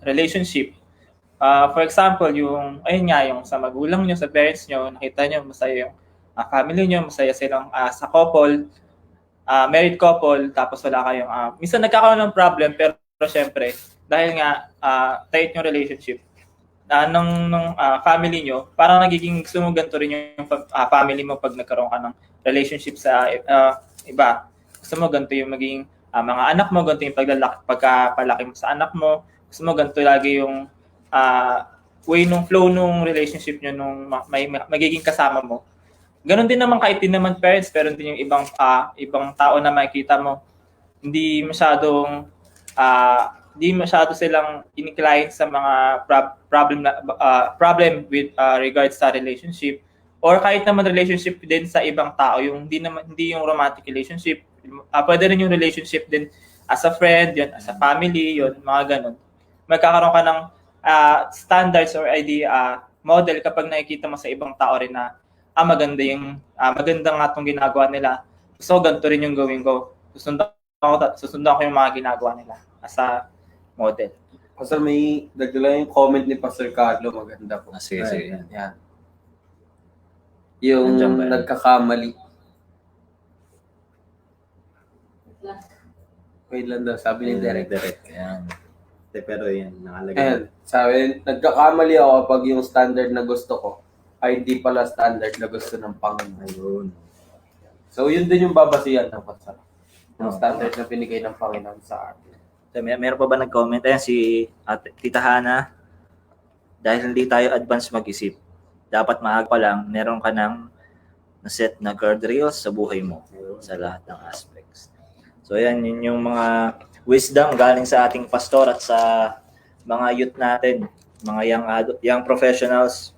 relationship. For example, yung sa magulang nyo, sa parents nyo, nakita nyo, masaya yung family nyo, masaya silang sa couple, married couple, tapos wala kayong, minsan nagkakaroon ng problem, pero syempre, dahil nga tight yung relationship, ng family nyo, parang nagiging gusto mo ganito rin yung family mo pag nagkaroon ka ng relationship sa iba. Gusto mo ganito yung maging mga anak mo, ganito yung pagkapalaki mo sa anak mo. Gusto mo ganito lagi yung way nung flow nung relationship nyo nung magiging kasama mo. Ganon din naman kahit din naman parents, pero din yung ibang tao na makikita mo, hindi masyado silang inclined sa mga problem with regards sa relationship, or kahit naman relationship din sa ibang tao, yung hindi yung romantic relationship, pwede rin yung relationship din as a friend, yun, as a family, yun, mga ganon. Magkakaroon ka ng standards or idea, model kapag nakikita mo sa ibang tao rin na maganda nga itong ginagawa nila. So, ganito rin yung gawin ko. Susundan ko yung mga ginagawa nila as a model. Pastor, may dagdag yung comment ni Pastor Carlo, maganda po. Sige. Yan. Yung nagkakamali. Wait lang daw, sabi ni Derek. Ayan. Pero yan, nakalagay. Ayan, sabi, nagkakamali ako kapag yung standard na gusto ko ay hindi pala standard na gusto ng Panginoon. Ayun. So, yun din yung babasihan ng Pastor. Yung standard na binigay ng Panginoon sa atin. So, meron pa ba nag-comment? Ayan, si Tita Hana. Dahil hindi tayo advance mag-isip, dapat maaga pa lang, meron ka ng na-set na guardrails sa buhay mo sa lahat ng aspects. So, ayan, yun yung mga wisdom galing sa ating pastor at sa mga youth natin, mga young professionals.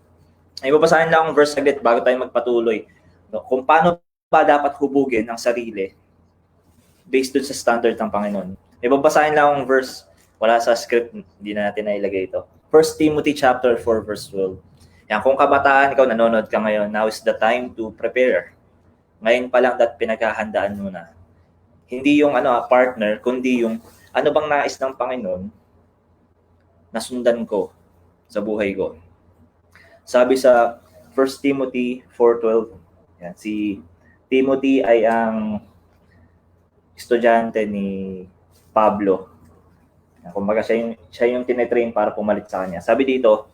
Ay, babasahin lang ang verse saglit bago tayo magpatuloy. No, kung paano ba dapat hubugin ang sarili based dun sa standard ng Panginoon. May babasahin lang ang verse, wala sa script, hindi na natin nailagay ito. 1 Timothy chapter 4 verse 12. Yan, kung kabataan, ikaw nanonood ka ngayon, now is the time to prepare. Ngayon pa lang pinaghahandaan mo na. Hindi yung partner, kundi yung ano bang nais ng Panginoon na sundan ko sa buhay ko. Sabi sa 1 Timothy 4:12, yan, si Timothy ay ang estudyante ni Pablo. Kumbaga siya yung tinetrain para pumalit sa kanya. Sabi dito,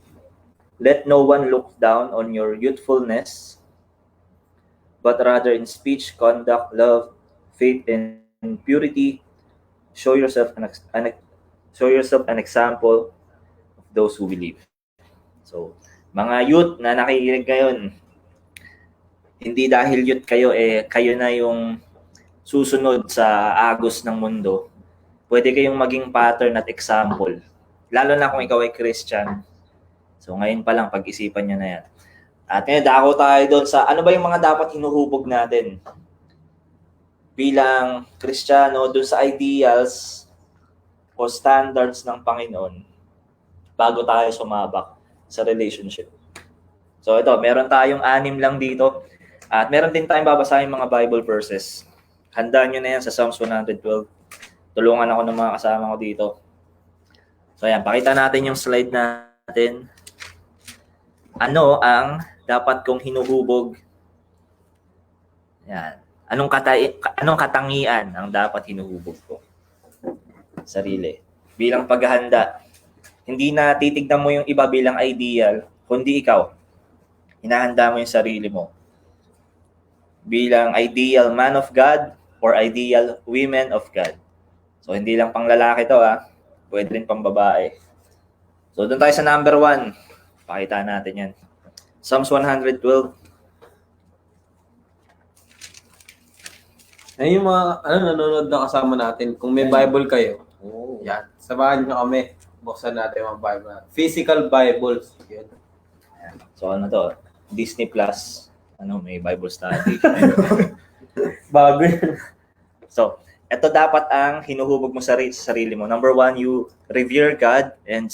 let no one look down on your youthfulness, but rather in speech, conduct, love, faith, and purity, show yourself an example of those who believe. So, mga youth na nakikinig ngayon, hindi dahil youth kayo, kayo na yung susunod sa agos ng mundo. Pwede kayong maging pattern at example. Lalo na kung ikaw ay Christian. So ngayon pa lang, pag-isipan nyo na yan. At ngayon, dako tayo doon sa ano ba yung mga dapat hinuhubog natin bilang Kristiyano doon sa ideals o standards ng Panginoon bago tayo sumabak sa relationship. So ito, meron tayong 6 lang dito. At meron din tayong babasahin mga Bible verses. Handaan nyo na yan sa Psalms 112. Tulungan ako ng mga kasama ko dito. So ayan, pakita natin yung slide natin. Ano ang dapat kong hinuhubog? Yan. Anong katangian ang dapat hinuhubog ko? Sarili. Bilang paghahanda, hindi na titignan mo yung iba bilang ideal, kundi ikaw. Hinahanda mo yung sarili mo. Bilang ideal man of God or ideal women of God. So, hindi lang pang lalaki to, pwede rin pang babae. So, doon tayo sa number 1. Pakita natin yan. Psalms 112. Ayun yung mga nanonood na kasama natin. Kung may Bible kayo, yan. Sabahan nyo kami. Buksan natin yung mga Bible. Physical Bibles. Yun. So, ano to? Disney Plus. May Bible study. Bago yun. So, ito dapat ang hinuhubog mo sa sarili mo. Number 1, you revere God and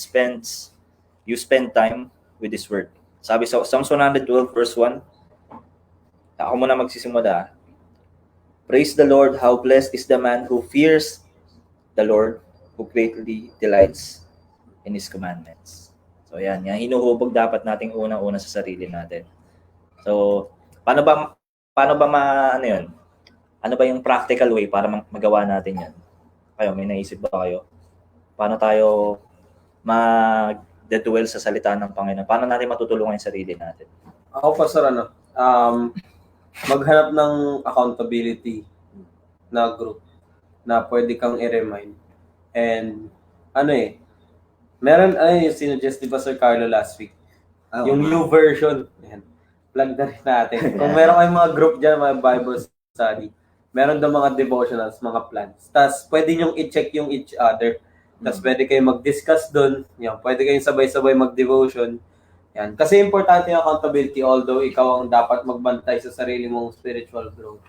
you spend time with His Word. Sabi sa Psalms 112 verse 1, ako muna magsisimula. Praise the Lord, how blessed is the man who fears the Lord, who greatly delights in His commandments. So yan hinuhubog dapat nating unang-una sa sarili natin. So, paano ba yun? Ano ba yung practical way para magawa natin yan? Kayo, may naisip ba kayo? Paano tayo mag-dwell sa salita ng Panginoon? Paano natin matutulungan yung sarili natin? Ako pa, sir, maghanap ng accountability na group na pwede kang i-remind. And, meron, yung sinuggest ni Pastor Carlo last week. Yung new version. Yan. Plug na rin natin. Kung meron kayong mga group dyan, mga Bible study, meron daw mga devotionals, mga plans. Tapos, pwede nyong i-check yung each other. Tapos, pwede kayong mag-discuss doon. Yan. Pwede kayong sabay-sabay mag-devotion. Yan. Kasi importante yung accountability, although ikaw ang dapat magbantay sa sarili mong spiritual growth.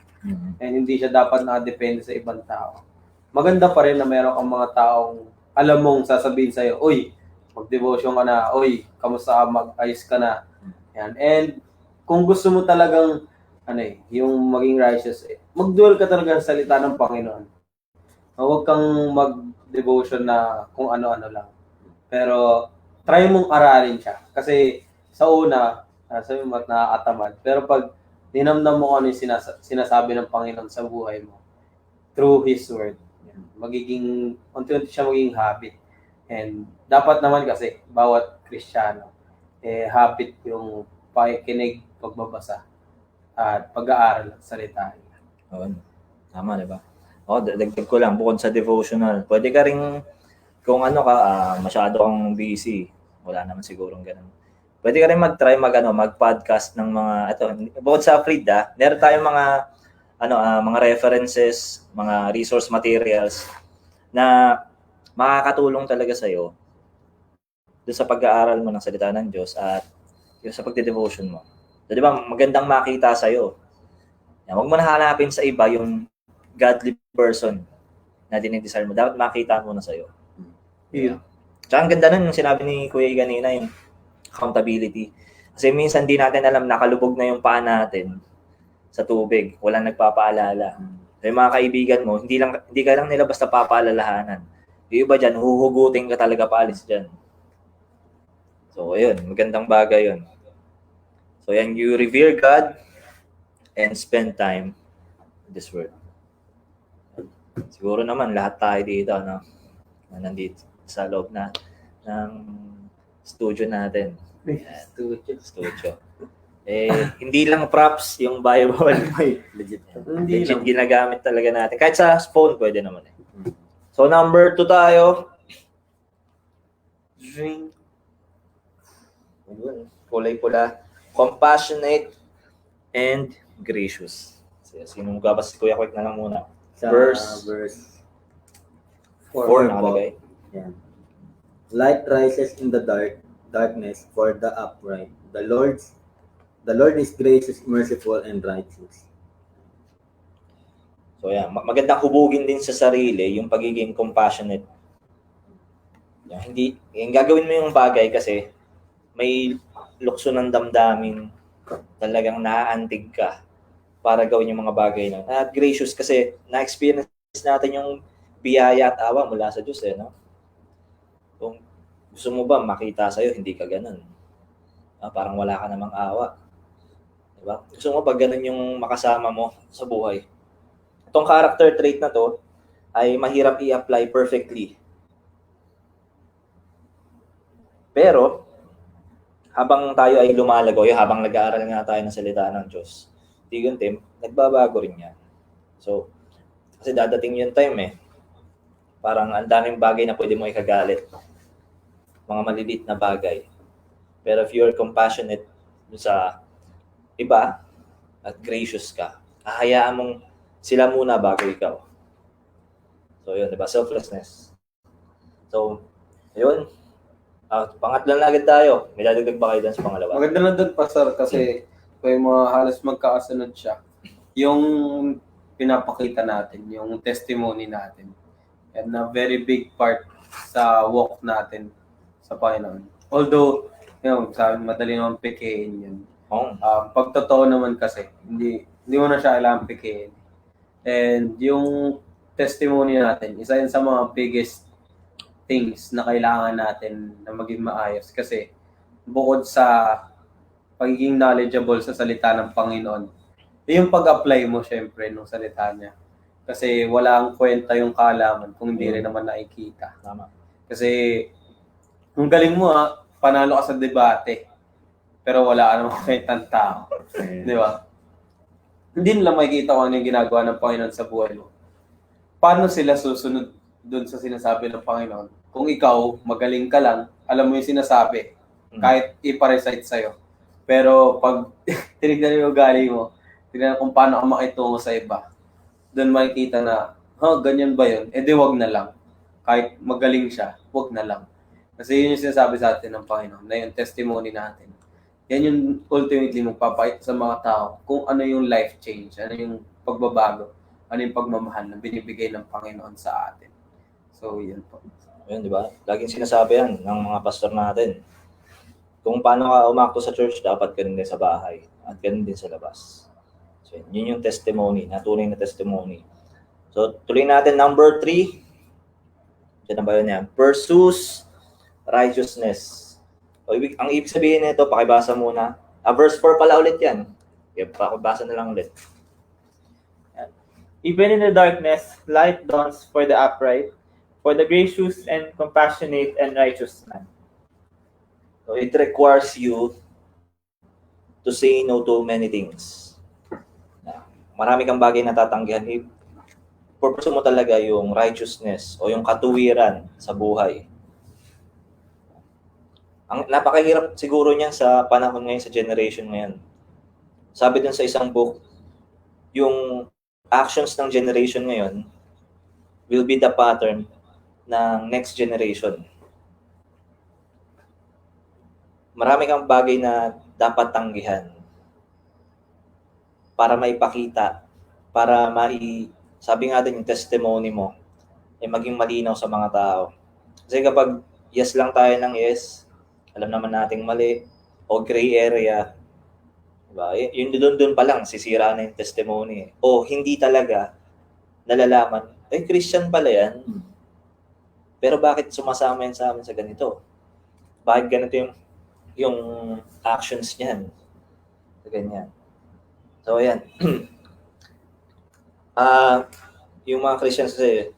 And hindi siya dapat nakadepende sa ibang tao. Maganda pa rin na meron kang mga taong alam mong sasabihin sa'yo, uy, mag-devotion ka na, uy, kamusta ka, mag-ayos ka na. Yan. And kung gusto mo talagang yung maging righteous, mag-dwell ka talaga sa salita ng Panginoon. Huwag kang mag-devotion na kung ano-ano lang. Pero, try mong aralin siya. Kasi, sa una, sabi mo, nakakatamad. Pero pag dinamdam mo kung ano yung sinasabi ng Panginoon sa buhay mo, through His Word, magiging, unti-unti siya magiging habit. And, dapat naman kasi, bawat Kristiyano, habit yung pakikinig, pagbabasa, at pag-aaral ng salita. Oo. Tama, diba? Dagdag ko lang, bukod sa devotional, pwede ka rin, kung ano ka, masyado kang busy, wala naman sigurong ganun. Pwede ka rin mag-try mag-podcast ng mga, bukod sa Freed, meron tayong mga, mga references, mga resource materials na makakatulong talaga sa'yo doon sa pag-aaral mo ng salita ng Diyos at yung sa pagde-devotion mo. So, di ba, magandang makita sa'yo. Huwag mo na hanapin sa iba yung godly person na dinidesire mo. Dapat makita mo na sa'yo. Yeah. Tsaka ang ganda nun yung sinabi ni Kuya kanina, yung accountability. Kasi minsan di natin alam, nakalubog na yung paa natin sa tubig. Walang nagpapaalala. So, yung mga kaibigan mo, hindi ka lang nila basta papaalalahanan. Yung iba dyan, huhugutin ka talaga paalis dyan. So, ayun, magandang bagay yun. So, yan, you revere God and spend time in this world. Siguro naman, lahat tayo dito, na nandito sa loob ng studio natin. Ayan, studio. Hindi lang props yung Bible. Legit. Legit ginagamit talaga natin. Kahit sa phone, pwede naman eh. So, number 2 tayo. Drink. Kulay pula. Compassionate and gracious. Sinong gabas si Kuya Kwek na lang muna. Sa Verse verse 4 nakalagay. Yan. Light rises in the darkness for the upright. The Lord is gracious, merciful, and righteous. So yan, magandang hubugin din sa sarili yung pagiging compassionate. Yung gagawin mo yung bagay kasi may lukso ng damdamin, talagang naaantig ka para gawin yung mga bagay na. At gracious kasi na-experience natin yung biyaya at awa mula sa Diyos no? Kung gusto mo ba makita sa'yo, hindi ka ganun. Parang wala ka namang awa. Diba? Gusto mo ba ganun yung makasama mo sa buhay? Itong character trait na to ay mahirap i-apply perfectly. Pero, habang tayo ay lumalago, habang nag-aaral nga tayo ng salita ng Diyos, tiguntim, nagbabago rin yan. So, kasi dadating yung time parang ang daming bagay na pwede mo ikagalit. Mga maliliit na bagay. Pero if you're compassionate sa iba at gracious ka, hahayaan mong sila muna bago ikaw. So, yun, diba? Selflessness. So, yun. Pangatlo na agad tayo. May dadagdag ba kayo dun sa pangalawa? Maganda na doon, Pastor, kasi may mga halos magkakasunod siya. Yung pinapakita natin, yung testimony natin. And a very big part sa walk natin sa Panginoon. Although, sabi, madali naman pikein yun. Pag totoo naman kasi, hindi mo na siya kailangan pikein. And yung testimony natin, isa yun sa mga biggest things na kailangan natin na maging maayos. Kasi bukod sa pagiging knowledgeable sa salita ng Panginoon, yung pag-apply mo syempre ng salita niya. Kasi walang kwenta yung kaalaman kung hindi rin naman nakikita. Tama. Kasi kung galing mo panalo ka sa debate, pero wala ka namang kwentang tao. Di ba? Hindi nila makikita kung ano yung ginagawa ng Panginoon sa buhay mo. Paano sila susunod doon sa sinasabi ng Panginoon? Kung ikaw, magaling ka lang, alam mo yung sinasabi, kahit iparecite sa'yo. Pero pag tinignan yung ugali mo, tinignan kung paano ka makitungo sa iba, doon makikita na, ganyan ba yun? Di wag na lang. Kahit magaling siya, wag na lang. Kasi yun yung sinasabi sa atin ng Panginoon, na yung testimony natin. Yan yung ultimately magpapakita sa mga tao kung ano yung life change, ano yung pagbabago, ano yung pagmamahal na binibigay ng Panginoon sa atin. So, yun po. Yun, di ba? Laging sinasabi yan ng mga pastor natin. Kung paano ka umakto sa church, dapat ganun din sa bahay at ganun din sa labas. So, yun yung testimony, tunay na testimony. So, tuloy natin number 3. Diyan na ba yun yan? Pursues righteousness. So, ang ibig sabihin nito, pakibasa muna. Verse 4 pala ulit yan. Pakibasa na lang ulit. Even in the darkness, light dawns for the upright, for the gracious and compassionate and righteous man. So it requires you to say no to many things. Marami kang bagay na tatanggihan. purpose mo talaga yung righteousness o yung katuwiran sa buhay. Ang napakahirap siguro niyan sa panahon ngayon, sa generation ngayon. Sabi dun sa isang book, yung actions ng generation ngayon will be the pattern ng next generation. Marami kang bagay na dapat tanggihan para maipakita, para sabi nga din yung testimony mo ay maging malinaw sa mga tao. Kasi kapag yes lang tayo ng yes, alam naman nating mali, o gray area, diba? Yun doon pa lang, sisira na yung testimony. O hindi talaga nalalaman, Christian pala yan. Pero bakit sumasama yan sa amin sa ganito? Bakit ganito yung actions niyan? So, ganyan. So, ayan. Yung mga Christians kasi,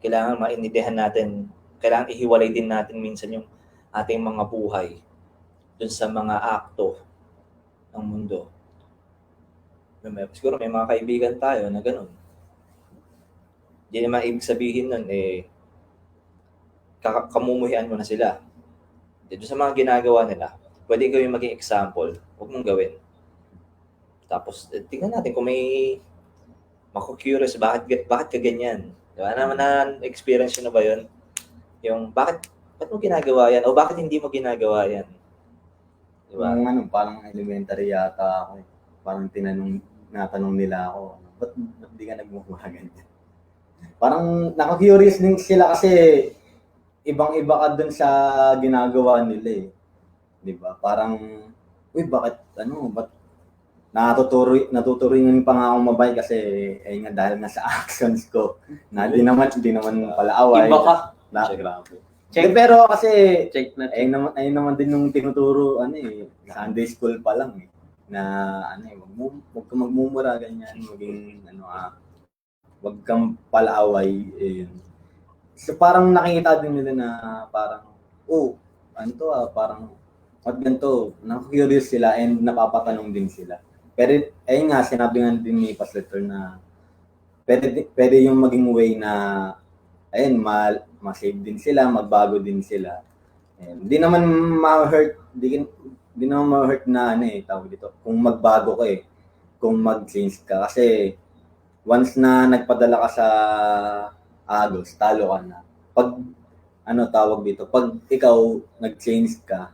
kailangan maintindihan natin, kailangan ihiwalay din natin minsan yung ating mga buhay dun sa mga akto ng mundo. Siguro may mga kaibigan tayo na ganun. Hindi naman ibig sabihin nun, kamumuhian mo na sila. Doon sa mga ginagawa nila, pwede gawin maging example, huwag mong gawin. Tapos, tingnan natin kung may mako-curious, bakit ka ganyan? Diba? Na-experience nyo na ba yun? Yung, ba't mo ginagawa yan? O bakit hindi mo ginagawa yan? Diba? Parang elementary yata ako. Parang natanong nila ako, ba't di ka nagmumukha ganyan? Parang naka-curious din sila kasi ibang-iba ka dun sa ginagawa nila eh. 'Di ba? Parang ba't natuturing pa nga akong mabay kasi nga dahil nga sa actions ko na di naman pala away. Iba ka. Grabe. Check. Pero kasi Check na. ayun naman din nung tinuturo Sunday school pa lang na wag kang magmumura ganyan, maging wag kang palaaway So parang nakikita din nila na parang parang at ganito, na-curious sila and napapatanong din sila. Pero ayun nga, sinabi nga din ni Pastor na pwede yung maging way na ma-save din sila, magbago din sila. Hindi naman ma-hurt, di naman ma-hurt na tawag dito, kung magbago ka kung mag-change ka. Kasi once na nagpadala ka sa Agos, talo ka na. Pag tawag dito, pag ikaw nag-change ka,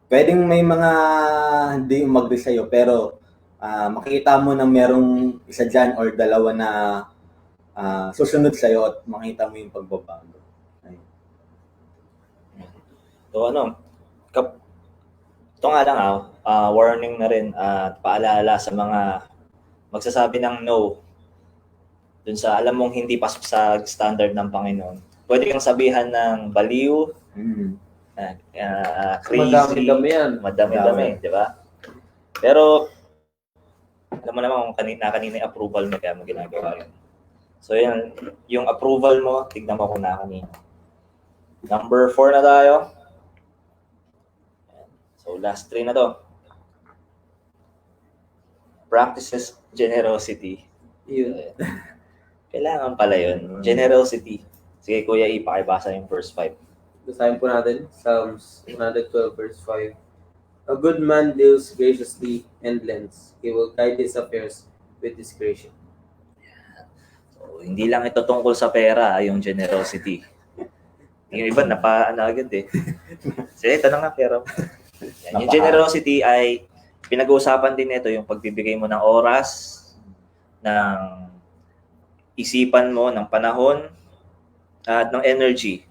pwedeng may mga hindi mag-agree sa'yo, pero makikita mo na merong isa dyan or dalawa na susunod sa'yo at makita mo yung pagbabago. Ayun. So ito nga lang warning na rin at paalala sa mga magsasabi ng no dun sa alam mong hindi pasok sa standard ng Panginoon. Pwede kang sabihan ng baliw, crazy, Madami-dami yan. Madami-dami, di ba? Pero, alam mo naman kung kanina yung approval mo kaya mo ginagawa yun. So, yan, yung approval mo, tignan mo kung kanina. Number 4 na tayo. So, last 3 na to. Practices generosity. Yun. Kailangan pala yun. Generosity. Sige, Kuya, ipakibasa yung verse 5. Basahin po natin, Psalms 112 verse 5. A good man deals graciously and lends. He will guide his affairs with discretion. So, hindi lang ito tungkol sa pera, yung generosity. Yung iba, agad eh. Sige, ito na nga pera. Yan, yung generosity ay, pinag-uusapan din ito, yung pagbibigay mo ng oras, ng isipan mo, ng panahon, at ng energy.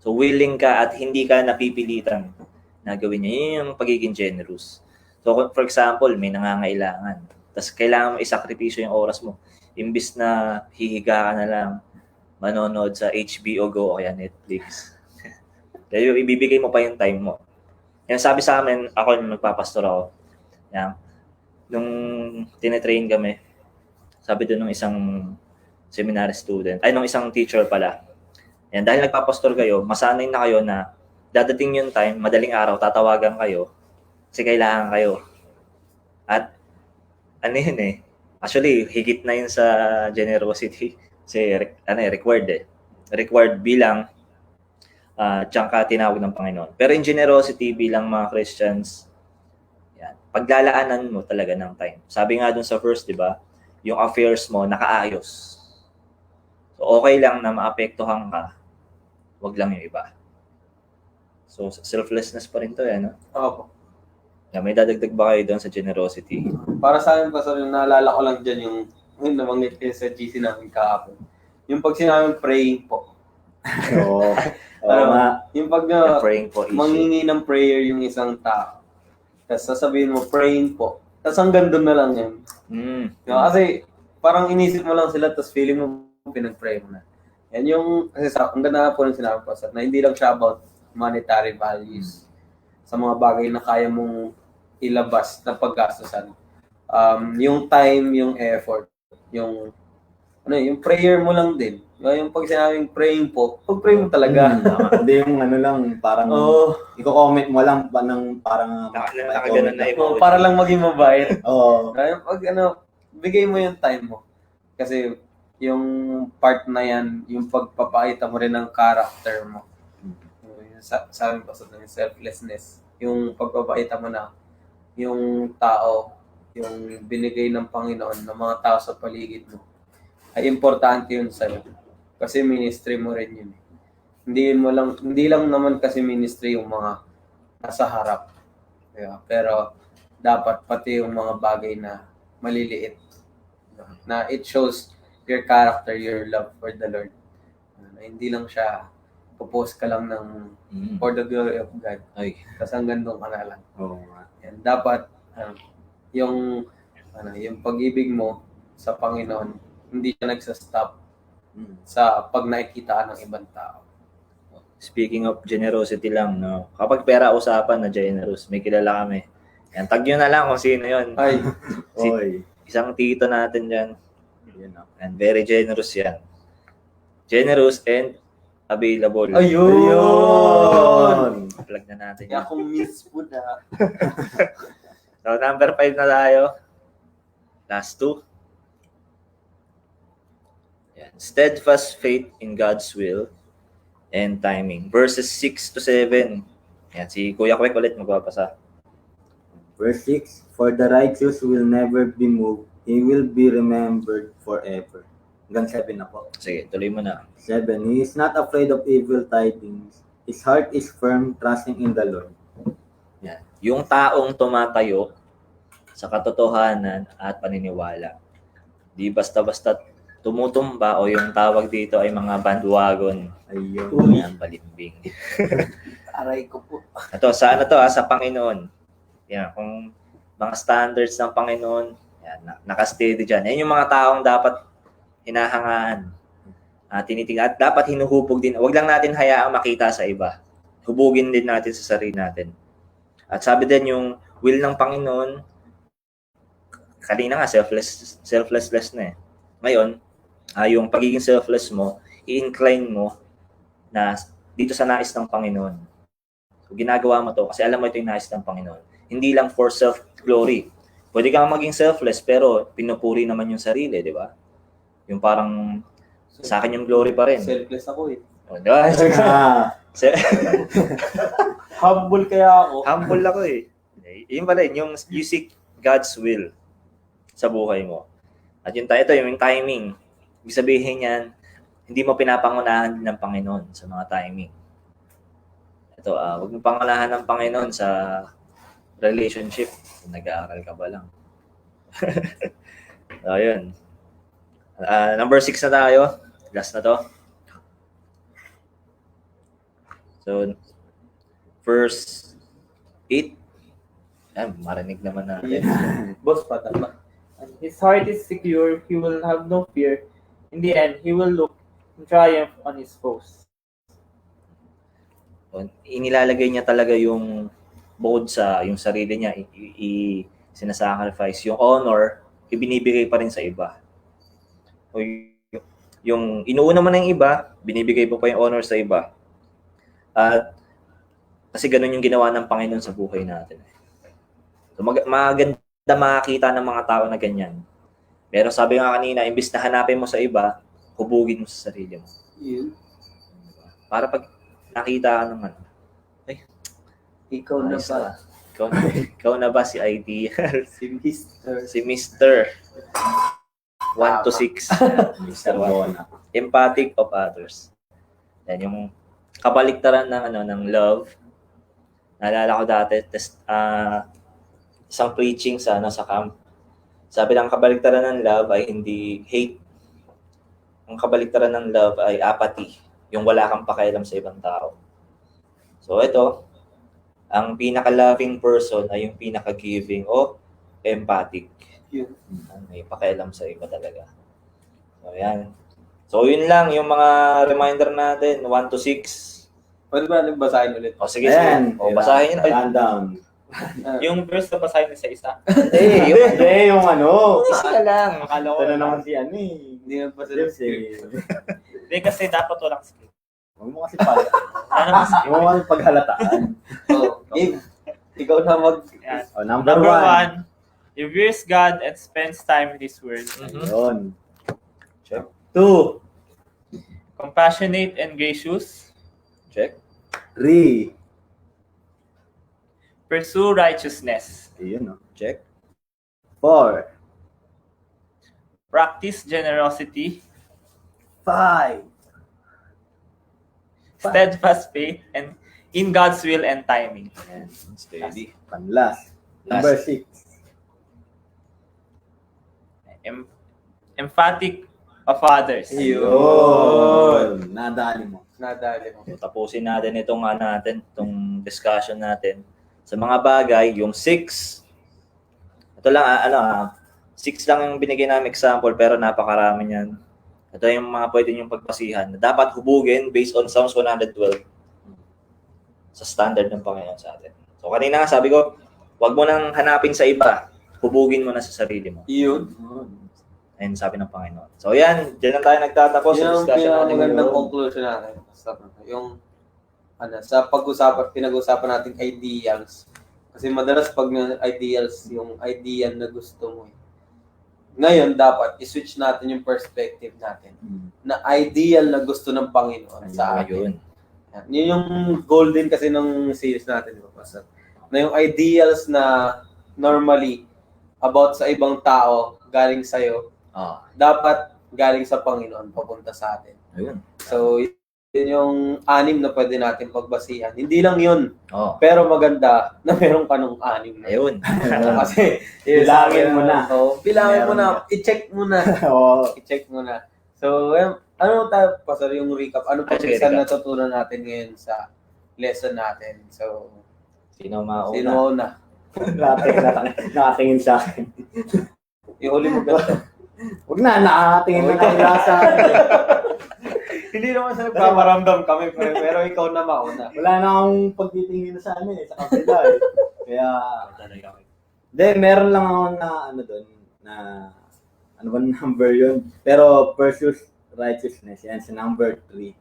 So, willing ka at hindi ka napipilitan na gawin niya. Yun yung pagiging generous. So, for example, may nangangailangan. Tapos, kailangan mo isakripisyo yung oras mo. Imbis na hihiga ka na lang, manonood sa HBO Go o kaya Netflix. Dahil ibibigay mo pa yung time mo. Yan, sabi sa amin, ako yung magpapastor ako. Yan. Nung tinetrain kami, sabi doon ng isang seminary student, nung isang teacher pala. Yan, dahil nagpapastor kayo, masanay na kayo na dadating yung time, madaling araw, tatawagan kayo kasi kailangan kayo. At Actually, higit na yun sa generosity. Kasi required eh. Required bilang diyan ka tinawag ng Panginoon. Pero in generosity bilang mga Christians, yan, paglalaanan mo talaga ng time. Sabi nga dun sa verse, di ba, yung affairs mo nakaayos. So okay lang na maapektuhan ka, wag lang yung iba. So selflessness pa rin to eh, no? Opo. May dadagdag ba kayo doon sa generosity? Para sa akin, Pastor, yung naalala ko lang dyan yung nabanggit kayo sa GC namin kahapon. Yung pag sinabing praying po. Oo. Ano, nga. yung pag Praying for issue. mangingi ng prayer yung isang tao. Tapos sasabihin mo, praying po. Tapos hanggang doon na lang yan. Kasi parang inisip mo lang sila, tapos feeling mo pinag-pray mo na. Yan yung, kasi ang ganda po ng sinabi ko, Pastor, na hindi lang siya about monetary values sa mga bagay na kaya mong ilabas na paggastusan. Yung time, yung effort, yung yung prayer mo lang din. Yung pag sinabing praying po, pag-pray mo talaga. Hindi yung lang, parang, i-comment mo lang pa ng parang, Nakaganon na Oh, para lang maging mabait. Oo. Pag bigay mo yung time mo. Kasi yung part na yan, yung pagpapakita mo rin ng character mo. Sabi ko sa selflessness, yung pagpapakita mo na yung tao, yung binigay ng Panginoon ng mga tao sa paligid mo, ay importante yun sa'yo. Kasi ministry mo rin yun. Hindi lang naman kasi ministry yung mga nasa harap. Yeah, pero dapat pati yung mga bagay na maliliit. Na it shows your character, your love for the Lord. Na hindi lang siya popost ka lang ng for the glory of God. Ay. Tapos hanggang doon ka na lang. Oo. And dapat yung pag-ibig mo sa Panginoon, hindi siya nagsa-stop sa pag nakikita ng ibang tao. Speaking of generosity lang, no? Kapag pera usapan na generous, may kilala kami. Yan, tag nyo na lang kung sino yun. Ay, Oy. Isang tito natin dyan. Yun, no? And very generous yan. Generous and available. ayun! Plug na natin Kaya yan. kung miss po na. So, number 5 na tayo. Last 2. Yan. Steadfast faith in God's will and timing. Verses 6 to 7. Yan, si Kuya Kwek ulit magbabasa. Verse 6, for the righteous will never be moved. He will be remembered forever. Hanggang 7 na po. Sige, tuloy mo na. 7, he is not afraid of evil tidings. His heart is firm, trusting in the Lord. Yan. Yung taong tumatayo sa katotohanan at paniniwala. Di basta-basta tumutumba o yung tawag dito ay mga bandwagon. Ayun. Yan, balimbing. Aray ko po. Ito, sa sa Panginoon. Yan, kung mga standards ng Panginoon, yan, nakasteady dyan. Yan yung mga taong dapat hinahangaan. Tinitingnan. At dapat hinuhubog din. Huwag lang natin hayaang makita sa iba. Hubugin din natin sa sarili natin. At sabi din yung will ng Panginoon, kanina nga, selfless na eh. Ngayon, yung pagiging selfless mo, i-incline mo na dito sa nais ng Panginoon. So, ginagawa mo to kasi alam mo ito yung nais ng Panginoon. Hindi lang for self-glory. Pwede kang maging selfless pero pinupuri naman yung sarili, di ba? Yung parang sa akin yung glory pa rin. Selfless ako eh. O, di ba? Humble kaya ako. Humble ako eh. Yun pala yun, yung you seek God's will sa buhay mo. At yung yung timing. Ibig sabihin yan, hindi mo pinapangunahan din ng Panginoon sa mga timing. Ito, huwag mo pangunahan ng Panginoon sa relationship. Nag-aaral ka ba lang? So, yun. Number 6 na tayo. Last na to. So, verse 8. Ayan, marinig naman natin. Boss, patama. His heart is secure, he will have no fear. In the end, he will look in triumph on his foes. Inilalagay niya talaga yung bukod sa yung sarili niya, sinasacrifice. Yung honor, ibinibigay pa rin sa iba. O yung inuuna mo ng iba, binibigay mo pa yung honor sa iba. At kasi ganun yung ginawa ng Panginoon sa buhay natin. So maganda makakita ng mga tao na ganyan. Pero sabi nga kanina, imbis na hanapin mo sa iba, hubugin mo sa sarili mo. Yun. Para pag nakita ka naman, Ikaw na ayos ba? ka. Ikaw na ba si Ideal? Si Mr. Si Mr. 1 to 6. Mr. Bona. Empathic of others. Yan yung kabaliktaran ng ng love. Naalala ko dati isang preaching sa camp. Sabi ng kabaliktaran ng love ay hindi hate. Ang kabaliktaran ng love ay apathy, yung wala kang pakialam sa ibang tao. So ito, ang pinaka-loving person ay yung pinaka-giving o empathic. Yun. May pakialam sa iba talaga. So yan. So yun lang yung mga reminder natin, 1 to 6. Pwede ba natin basahin ulit? O sige, Ayan. sige. O basahin yun. Rundown. Yung verse na basahin sa isa. Hindi, Hindi, yung ano. isa lang. Akala ko Ito na naman si ano eh. Hindi na pa sila Si... Hindi kasi dapat walang script. Huwag mo kasi pala. Ano mas Huwag mo kasi paghalataan. Oh, Gabe, ikaw na mag... Yan. Oh, number Number 1. 1, reveres God and spends time in His Word. Ayun. Check. 2. Compassionate and gracious. Check. 3. Pursue righteousness. Ayun, no? Check. 4. Practice generosity. 5. Steadfast faith and in God's will and timing. Ayan. Steady. Panlast. Number 6. Emphatic of others. Yun. Nadali mo. Nadali mo. So, tapusin natin itong discussion natin sa mga bagay, yung 6. Ito lang, 6 lang yung binigay namin example, pero napakarami niyan. Ito yung mga pwede niyong pagpasihan na dapat hubugin based on Psalms 112 sa standard ng Panginoon sa atin. So, kanina nga sabi ko, wag mo nang hanapin sa iba, hubugin mo na sa sarili mo. Yun. Ayun sabi ng Panginoon. So, yan, dyan lang tayo nagtatapos sa Yun ang discussion natin. pinakamagandang ngayon. conclusion natin. Yung sa pinag-usapan natin ideals. Kasi madalas pag ideals, yung ideal na gusto mo. Ngayon, dapat i-switch natin yung perspective natin na ideal na gusto ng Panginoon sa atin. Ayun. Yun yung goal din kasi ng series natin, di ba, Pastor? Na yung ideals na normally about sa ibang tao, galing sa'yo, dapat galing sa Panginoon, papunta sa atin. Ayun. So, yun yung 6 na pwede natin pagbasihan. Hindi lang yun, Oh. pero maganda na meron ka nung 6 na. Ayun. Kasi, Bilangin mo na. So, bilangin mo Meron na. I-check mo na. Oo. I-check mo na. So, ano tayo, Pastor, yung recap? Ano pa Sige, isa recap. natutunan natin ngayon sa lesson natin? So, Sino mauna? sino una? Nakatingin sa akin. Yung huli mo ganda. Huwag na, nakatingin na kayo sa akin. Hindi naman sa nagpaparamdam kami, pero ikaw na mauna. Wala na akong pagtitingin sa sa kapila eh. Kaya, then meron lang ako na doon, na, ano ba number yun? Pero pursue righteousness, yan sa number 3.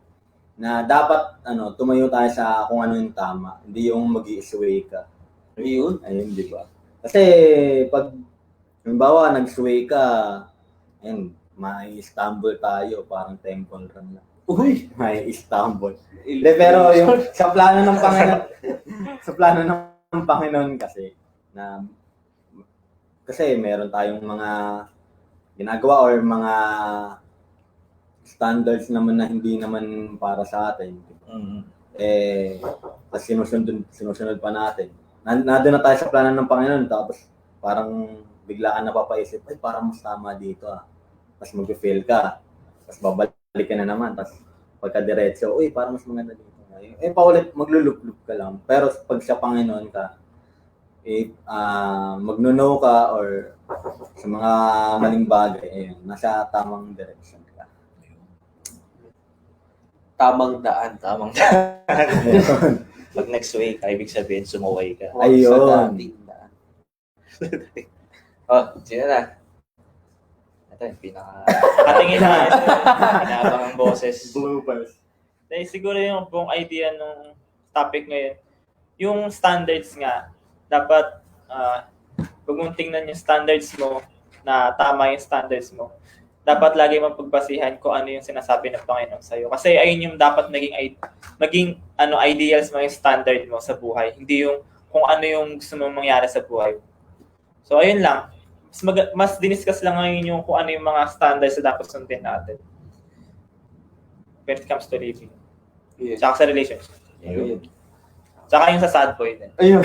Na dapat, tumayo tayo sa kung ano yung tama, hindi yung mag-i-sway ka. Yun. Ayun, di ba? Kasi, pag, halimbawa, nag-sway ka, ayun, may stumble tayo, parang temple run na. Uy! May stumble. Hindi, pero yung sa plano ng Panginoon, sa plano ng Panginoon kasi meron tayong mga ginagawa or mga standards naman na hindi naman para sa atin. Mhm. Tapos sinusunod pa natin. Nandun na tayo sa plano ng Panginoon, tapos parang bigla ka napapaisip, ay parang mas tama dito Tapos mag-fail ka. Tapos babalik ka na naman. Tapos pagka-diretso, uy, parang mas maganda dito. Paulit, maglulup-lup ka lang. Pero pag sa Panginoon ka, magno-know ka or sa mga maling bagay, nasa tamang direction ka. Tamang daan. Tamang Pag next week, ibig sabihin, sumuway ka. Ayun. Sa dating daan. Sino na? Ito yung Katingin na. pinabang ang boses. Bloopers. Dahil siguro yung buong idea ng topic ngayon, yung standards nga, dapat huwag mong tingnan yung standards mo na tama yung standards mo, dapat lagi mong pagbasihan kung ano yung sinasabi ng Panginoon sa'yo. Kasi ayun yung dapat maging ideals mo yung standard mo sa buhay. Hindi yung kung ano yung gusto mong mangyari sa buhay. So ayun lang. Mas diniscuss lang ngayon yung kung ano yung mga standards na dapat sundin natin when it comes to living. Yeah. Tsaka sa relationship. Ayun. Tsaka yung sa sad boy din. Ayun.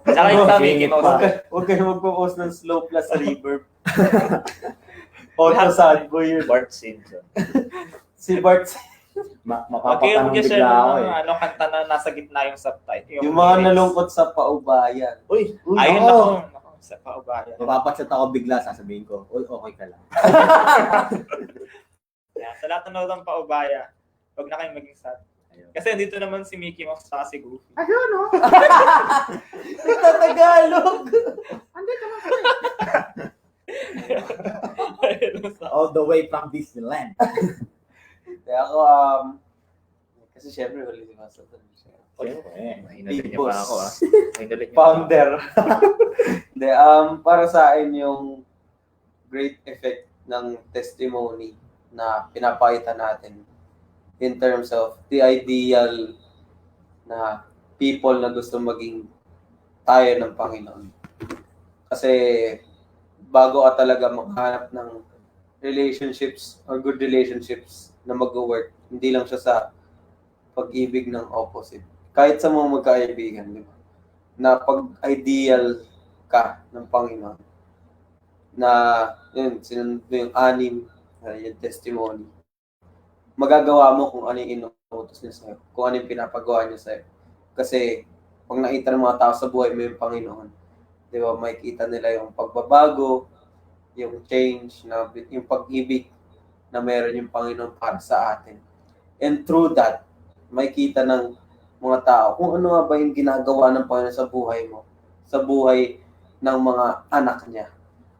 Tsaka yung sa Mickey Mouse. Huwag kayo magpo-post ng slow plus reverb. Auto sad boy yun. Bart Simpson. Si Bart. Okay, Mapapatanong huwag siya bigla ako yung kanta na nasa gitna yung subtitle. Yung mga nalungkot sa paubayan. Uy, Ayun ako. ako. Sa paubayan. Mapapachat ako bigla, sasabihin ko, uy, okay ka lang. Yeah, sa lahat ng nanonood ng paubaya, huwag na kayong maging sad. Ayun. Kasi dito naman si Mickey Mouse sa si Goofy. Tagalog. All the way from Disneyland. Kaya ako, kasi syempre, huli si Master. Hinulit niya Boss. pa ako Hinulit niya Founder. Hindi, para sa akin yung great effect ng testimony na pinapakita natin in terms of the ideal na people na gusto maging tayo ng Panginoon. Kasi bago ka talaga maghanap ng relationships or good relationships na mag-work, hindi lang siya sa pag-ibig ng opposite. Kahit sa mga magkaibigan, di ba? Na pag-ideal ka ng Panginoon, na yun, sinunod mo yung 6, yung testimony, magagawa mo kung ano yung inuutos niya sa'yo, kung ano yung pinapagawa niya sa'yo. Kasi pag nakita ng mga tao sa buhay mo yung Panginoon, di ba, makikita nila yung pagbabago, yung change, yung pag-ibig na meron yung Panginoon para sa atin. And through that, makikita ng mga tao kung ano nga ba yung ginagawa ng Panginoon sa buhay mo, sa buhay ng mga anak niya.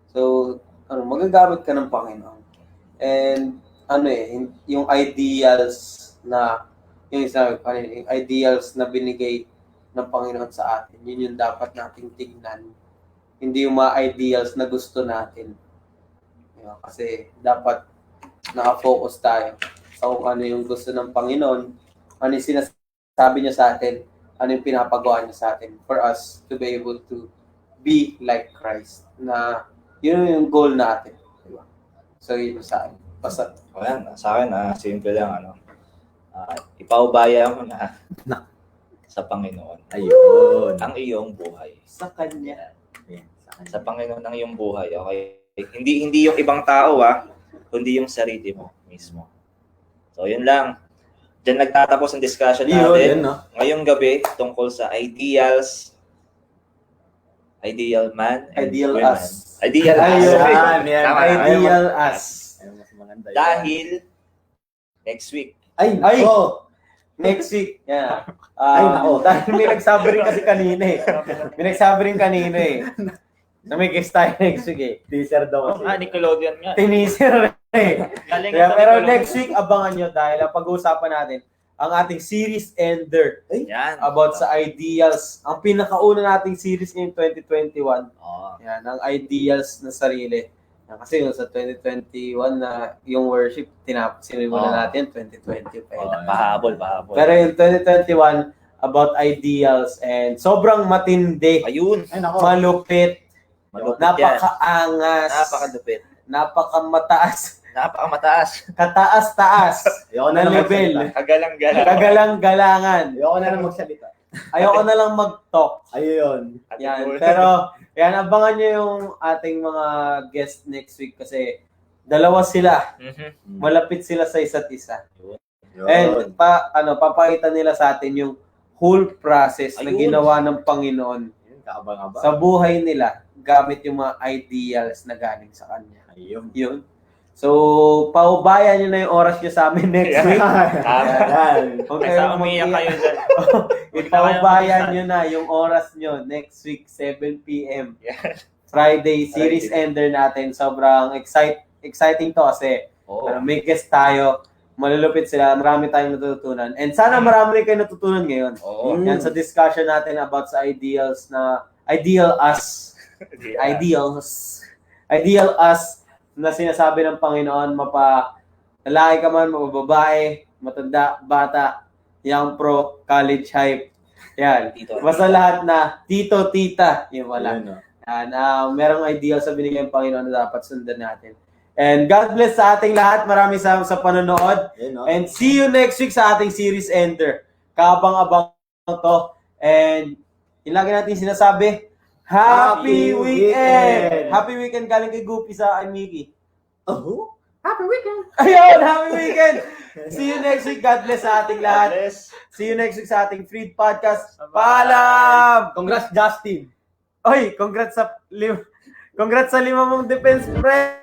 So, magagamit ka ng Panginoon. And yung ideals na yung ideals na binigay ng Panginoon sa atin, yun yung dapat nating tignan. Hindi yung mga ideals na gusto natin. Kasi dapat naka-focus tayo sa kung ano yung gusto ng Panginoon, ano yung sinasabi niya sa atin, ano yung pinapagawa niya sa atin for us to be able to be like Christ. Na yun yung goal natin. Diba? So yun sa akin. Basta. Sa akin, simple lang, ipaubaya mo na sa Panginoon. Ayun. Ang iyong buhay. Sa Kanya. Sa Panginoon ang iyong buhay, okay? Hindi yung ibang tao, kundi yung sarili mo mismo. So, yun lang. Diyan nagtatapos ang discussion natin. Yun, no? Ngayong gabi, tungkol sa ideals, ideal man, and Ideal women. us. Ideal us. Ayun, yan. Tama. Ideal us. Ayun, mas maganda yun. Dahil, next week, Ay! Next week. Yeah. Ay, nako. Dahil may nagsabi rin kasi kanina eh. May nagsabi rin kanina eh. Na may guest tayo next week eh. Teaser daw kasi. Nickelodeon nga. Tiniser eh. Galing Kaya, sa pero Nickelodeon. next week, abangan nyo dahil ang pag-uusapan natin ang ating series ender yan. about sa ideals. Ang pinakauna nating series ngayong 2021. Oh, Yan, ang ideals na sarili. Yan, kasi yung sa 2021 na yung worship, sinimulan natin 2020 pa yun. pahabol. Pero yung 2021, about ideals and sobrang matindi, Ayun. Ay, nako. malupit, Malupit yan. napakaangas, Napakadupit. napakamataas, Napakamataas. kataas-taas Ayoko na na lang level, magsalita. Kagalang-galang. kagalang-galangan. Ayoko na lang magsalita. Ayoko na lang mag-talk. Ayun. Yan. Pero, yan, abangan nyo yung ating mga guest next week kasi dalawa sila. Malapit sila sa isa't isa. And papakita nila sa atin yung whole process na Ayun. ginawa ng Panginoon Ayun, kaabang-abang. sa buhay nila gamit yung mga ideals na galing sa Kanya. Ayun. Yun. So, paubayan nyo na yung oras nyo sa amin next week. Ayan. Okay, Kaysa umiyak kayo dyan. Ipaubayan nyo na yung oras nyo next week, 7 p.m. Friday, series ender natin. Sobrang exciting to kasi may guest tayo. Malulupit sila. Marami tayong natutunan. And sana marami rin kayo natutunan ngayon. Oo. Yan sa discussion natin about sa ideals na ideal us Ideal us na sinasabi ng Panginoon, lalaki ka man, mababae, matanda, bata, young pro, college hype. Yan. Basta lahat na tito, tita, yun wala. Ayun, oh. Yan, merong ideal sa binigay ng Panginoon na dapat sundan natin. And God bless sa ating lahat. Maraming salamat sa panonood. Ayun, oh. And see you next week sa ating series Enter. Kabang-abang to. And yun lagi natin sinasabi, Happy Weekend! Happy Weekend galing kay Goopy sa kay Mickey. Oh, happy weekend! Ayun, Happy Weekend! See you next week. God bless sa ating lahat. Bless. See you next week sa ating Freed Podcast. Paalam! Congrats, Justin! Oy, congrats sa 5 mong defense, pre!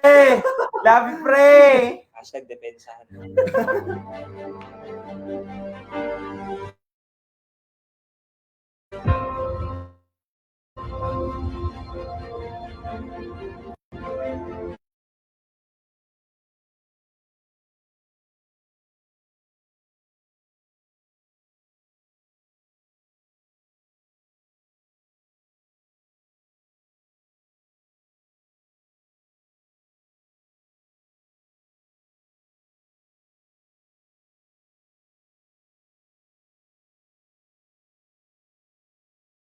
Love you, pre! #depensahan.